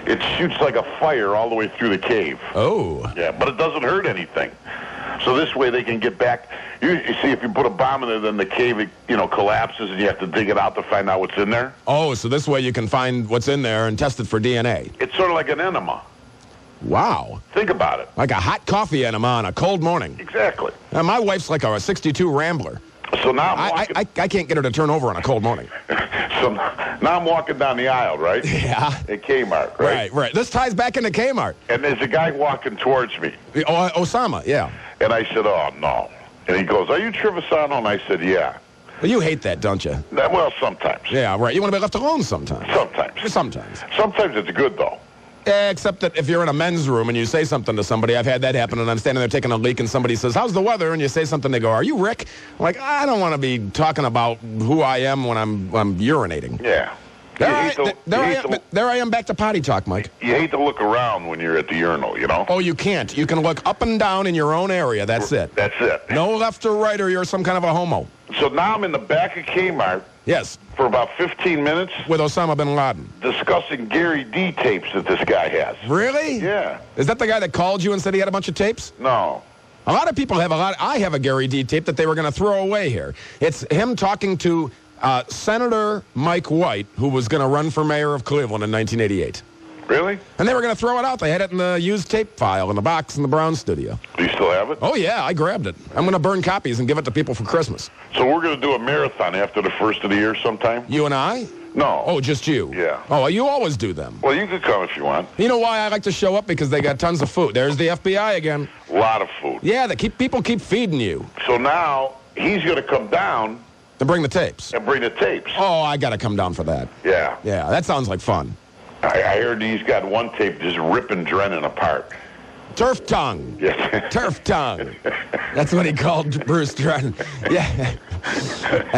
It shoots like a fire all the way through the cave. Oh. Yeah, but it doesn't hurt anything. So this way they can get back. You see, if you put a bomb in there, then the cave, collapses, and you have to dig it out to find out what's in there. Oh, so this way you can find what's in there and test it for DNA. It's sort of like an enema. Wow. Think about it. Like a hot coffee enema on a cold morning. Exactly. My wife's like a 62 Rambler. So now I can't get her to turn over on a cold morning. So now I'm walking down the aisle, right? Yeah. At Kmart, right? Right. This ties back into Kmart. And there's a guy walking towards me. Osama, yeah. And I said, oh, no. And he goes, are you Trivisonno? And I said, yeah. Well, you hate that, don't you? Well, sometimes. Yeah, right. You want to be left alone sometimes. Sometimes it's good, though. Except that if you're in a men's room and you say something to somebody, I've had that happen, and I'm standing there taking a leak, and somebody says, how's the weather? And you say something, they go, are you Rick? I'm like, I don't want to be talking about who I am when I'm urinating. Yeah. There I am back to potty talk, Mike. You hate to look around when you're at the urinal, you know? Oh, you can't. You can look up and down in your own area. That's it. That's it. No left or right, or you're some kind of a homo. So now I'm in the back of Kmart. Yes. For about 15 minutes. With Osama bin Laden. Discussing Gary D tapes that this guy has. Really? Yeah. Is that the guy that called you and said he had a bunch of tapes? No. A lot of people have I have a Gary D tape that they were going to throw away here. It's him talking to Senator Mike White, who was going to run for mayor of Cleveland in 1988. Really? And they were going to throw it out. They had it in the used tape file in the box in the Brown studio. Do you still have it? Oh, yeah, I grabbed it. I'm going to burn copies and give it to people for Christmas. So we're going to do a marathon after the first of the year sometime? You and I? No. Oh, just you? Yeah. Oh, well, you always do them. Well, you could come if you want. You know why I like to show up? Because they got tons of food. There's the FBI again. A lot of food. Yeah, people keep feeding you. So now he's going to come down. And bring the tapes. Oh, I got to come down for that. Yeah. Yeah, that sounds like fun. I heard he's got one tape just ripping Drennan apart. Turf tongue. Yes. Turf tongue. That's what he called Bruce Drennan. Yeah.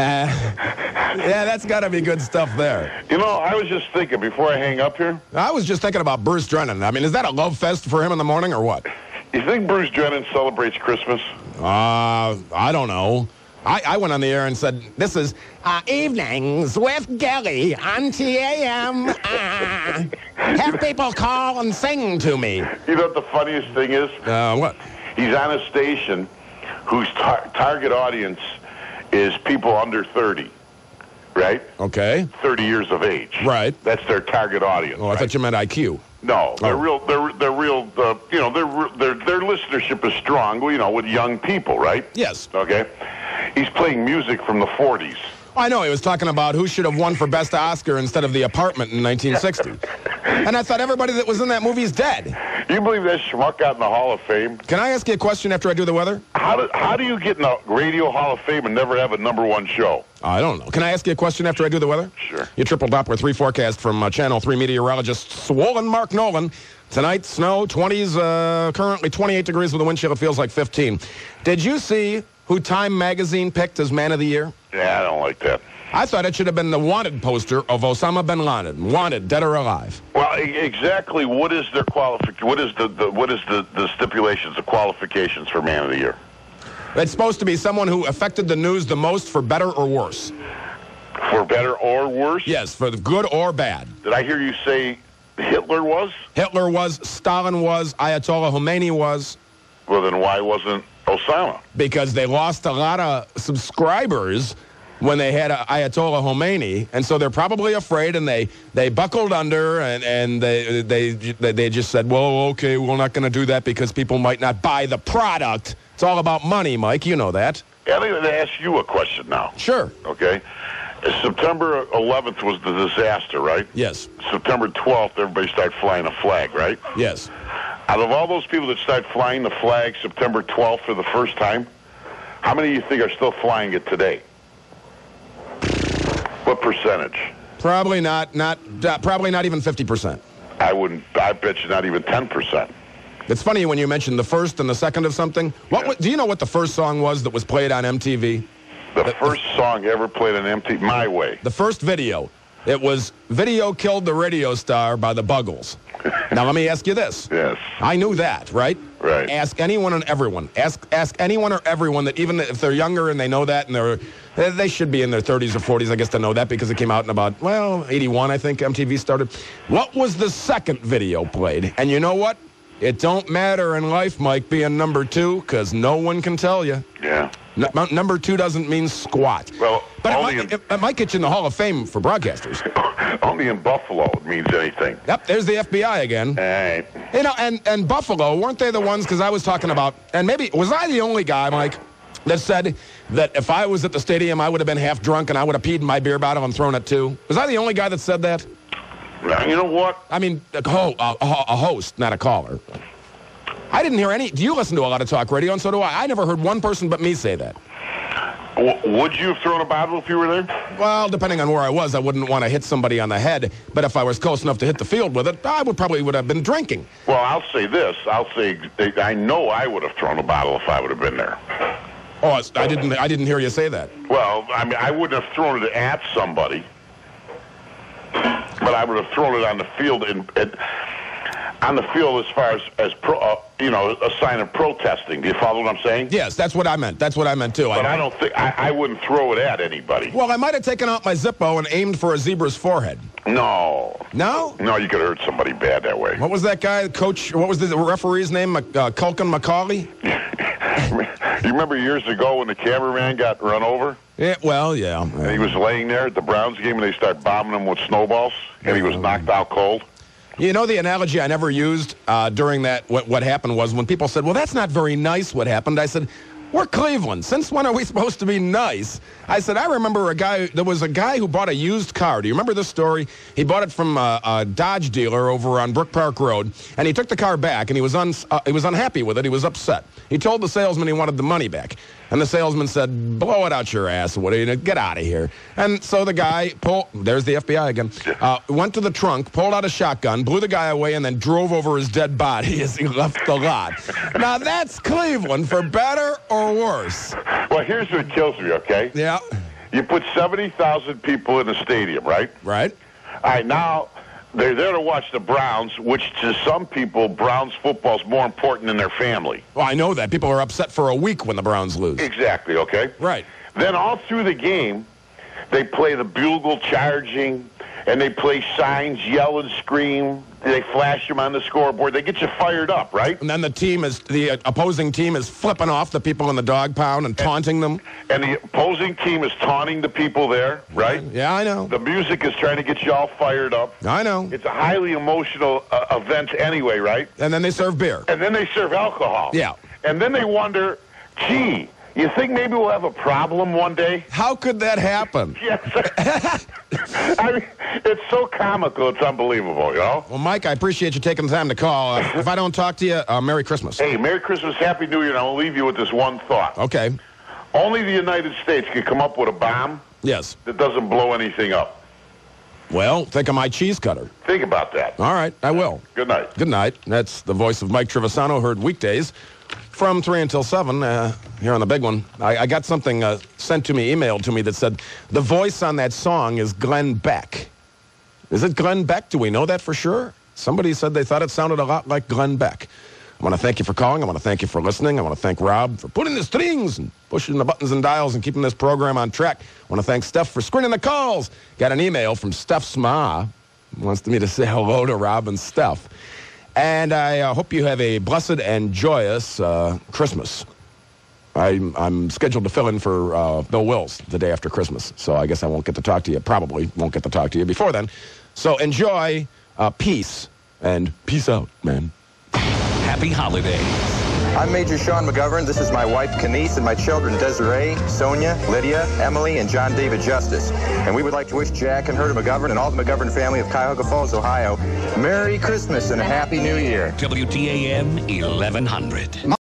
Yeah, that's got to be good stuff there. You know, I was just thinking before I hang up here. I was just thinking about Bruce Drennan. I mean, is that a love fest for him in the morning or what? You think Bruce Drennan celebrates Christmas? I don't know. I went on the air and said, this is Evenings with Gilly on TAM. Have people call and sing to me. You know what the funniest thing is? What? He's on a station whose target audience is people under 30, right? Okay. 30 years of age. Right. That's their target audience. Oh, I thought you meant IQ. No, they're real. They're real. Their listenership is strong. With young people, right? Yes. Okay. He's playing music from the 40s. I know. He was talking about who should have won for Best Oscar instead of The Apartment in 1960. And I thought everybody that was in that movie is dead. You believe that schmuck got in the Hall of Fame? Can I ask you a question after I do the weather? How do you get in the Radio Hall of Fame and never have a #1 show? I don't know. Can I ask you a question after I do the weather? Sure. Your triple Doppler 3 forecast from Channel 3 meteorologist Swollen Mark Nolan. Tonight, snow, 20s, currently 28 degrees with a wind chill. It feels like 15. Did you see who Time Magazine picked as Man of the Year? Yeah, I don't like that. I thought it should have been the wanted poster of Osama bin Laden. Wanted, dead or alive. Well, exactly. What is their qualification? What is the stipulations, the qualifications for Man of the Year? It's supposed to be someone who affected the news the most for better or worse. For better or worse? Yes, for the good or bad. Did I hear you say Hitler was? Hitler was, Stalin was, Ayatollah Khomeini was. Well, then why wasn't Osama? Because they lost a lot of subscribers when they had Ayatollah Khomeini, and so they're probably afraid, and they buckled under, and they just said, well, okay, we're not going to do that because people might not buy the product. It's all about money, Mike. You know that. Yeah, I'm going to ask you a question now. Sure. Okay. September 11th was the disaster, right? Yes. September 12th, everybody started flying a flag, right? Yes. Out of all those people that started flying the flag September 12th for the first time, how many do you think are still flying it today? What percentage? Probably not even 50%. I bet you not even 10%. It's funny when you mentioned the first and the second of something. Do you know what the first song was that was played on MTV? The first song ever played on MTV, My Way. The first video. It was Video Killed the Radio Star by the Buggles. Now, let me ask you this. Yes. I knew that, right? Right. Ask anyone and everyone. Ask anyone or everyone that even if they're younger and they know that and they should be in their 30s or 40s, I guess, to know that because it came out in about, 81, I think MTV started. What was the second video played? And you know what? It don't matter in life, Mike, being number 2, because no one can tell you. Yeah. Number 2 doesn't mean squat. Well, but it might get you in the Hall of Fame for broadcasters. Only in Buffalo it means anything. Yep, there's the FBI again. Hey. You know, and Buffalo, weren't they the ones, because I was talking about, and maybe, was I the only guy, Mike, that said that if I was at the stadium, I would have been half drunk and I would have peed in my beer bottle and thrown it too? Was I the only guy that said that? You know what? I mean, a host, not a caller. I didn't hear any. Do you listen to a lot of talk radio? And so do I. I never heard one person but me say that. Would you have thrown a bottle if you were there? Well, depending on where I was, I wouldn't want to hit somebody on the head. But if I was close enough to hit the field with it, I would have been drinking. Well, I'll say this. I know I would have thrown a bottle if I would have been there. Oh, I didn't hear you say that. Well, I mean, I wouldn't have thrown it at somebody, but I would have thrown it on the field on the field as far as a sign of protesting. Do you follow what I'm saying? Yes, that's what I meant. That's what I meant too. But I don't think I wouldn't throw it at anybody. Well, I might have taken out my Zippo and aimed for a zebra's forehead. No. No? No, you could have hurt somebody bad that way. What was that guy, coach? What was the referee's name? Culkin McCauley? You remember years ago when the cameraman got run over? Yeah, well, yeah. And he was laying there at the Browns game, and they started bombing him with snowballs, and he was knocked out cold. You know, the analogy I never used during that, what happened was when people said, well, that's not very nice what happened. I said, we're Cleveland. Since when are we supposed to be nice? I said, I remember there was a guy who bought a used car. Do you remember this story? He bought it from a Dodge dealer over on Brook Park Road, and he took the car back, and he was unhappy with it. He was upset. He told the salesman he wanted the money back. And the salesman said, blow it out your ass. What are you, get out of here. And so the guy there's the FBI again, went to the trunk, pulled out a shotgun, blew the guy away, and then drove over his dead body as he left the lot. Now, that's Cleveland, for better or worse. Well, here's what kills me, okay? Yeah. You put 70,000 people in the stadium, right? Right. All right, now they're there to watch the Browns, which to some people, Browns football is more important than their family. Well, I know that. People are upset for a week when the Browns lose. Exactly, okay? Right. Then all through the game, they play the bugle charging, and they play signs, yell and scream. They flash them on the scoreboard. They get you fired up, right? And then the opposing team is flipping off the people in the dog pound and taunting them. And the opposing team is taunting the people there, right? Yeah, I know. The music is trying to get you all fired up. I know. It's a highly emotional event anyway, right? And then they serve beer. And then they serve alcohol. Yeah. And then they wonder, gee, you think maybe we'll have a problem one day? How could that happen? Yes. I mean, it's so comical, it's unbelievable, you know? Well, Mike, I appreciate you taking the time to call. If I don't talk to you, Merry Christmas. Hey, Merry Christmas, Happy New Year, and I'll leave you with this one thought. Okay. Only the United States can come up with a bomb Yes. that doesn't blow anything up. Well, think of my cheese cutter. Think about that. All right, I will. Good night. Good night. That's the voice of Mike Trivisonno, heard weekdays from 3 until 7 here on the big one. I got something sent to me, emailed to me that said, the voice on that song is Glenn Beck. Is it Glenn Beck? Do we know that for sure? Somebody said they thought it sounded a lot like Glenn Beck. I want to thank you for calling. I want to thank you for listening. I want to thank Rob for putting the strings and pushing the buttons and dials and keeping this program on track. I want to thank Steph for screening the calls. Got an email from Steph's ma. Wants me to say hello to Rob and Steph. And I hope you have a blessed and joyous Christmas. I'm scheduled to fill in for Bill Wills the day after Christmas, so I guess I won't get to talk to you. Probably won't get to talk to you before then. So enjoy peace, and peace out, man. Happy holidays. I'm Major Sean McGovern. This is my wife, Kenise, and my children, Desiree, Sonia, Lydia, Emily, and John David Justice. And we would like to wish Jack and Herta McGovern and all the McGovern family of Cuyahoga Falls, Ohio, Merry Christmas and a Happy New Year. WTAM 1100.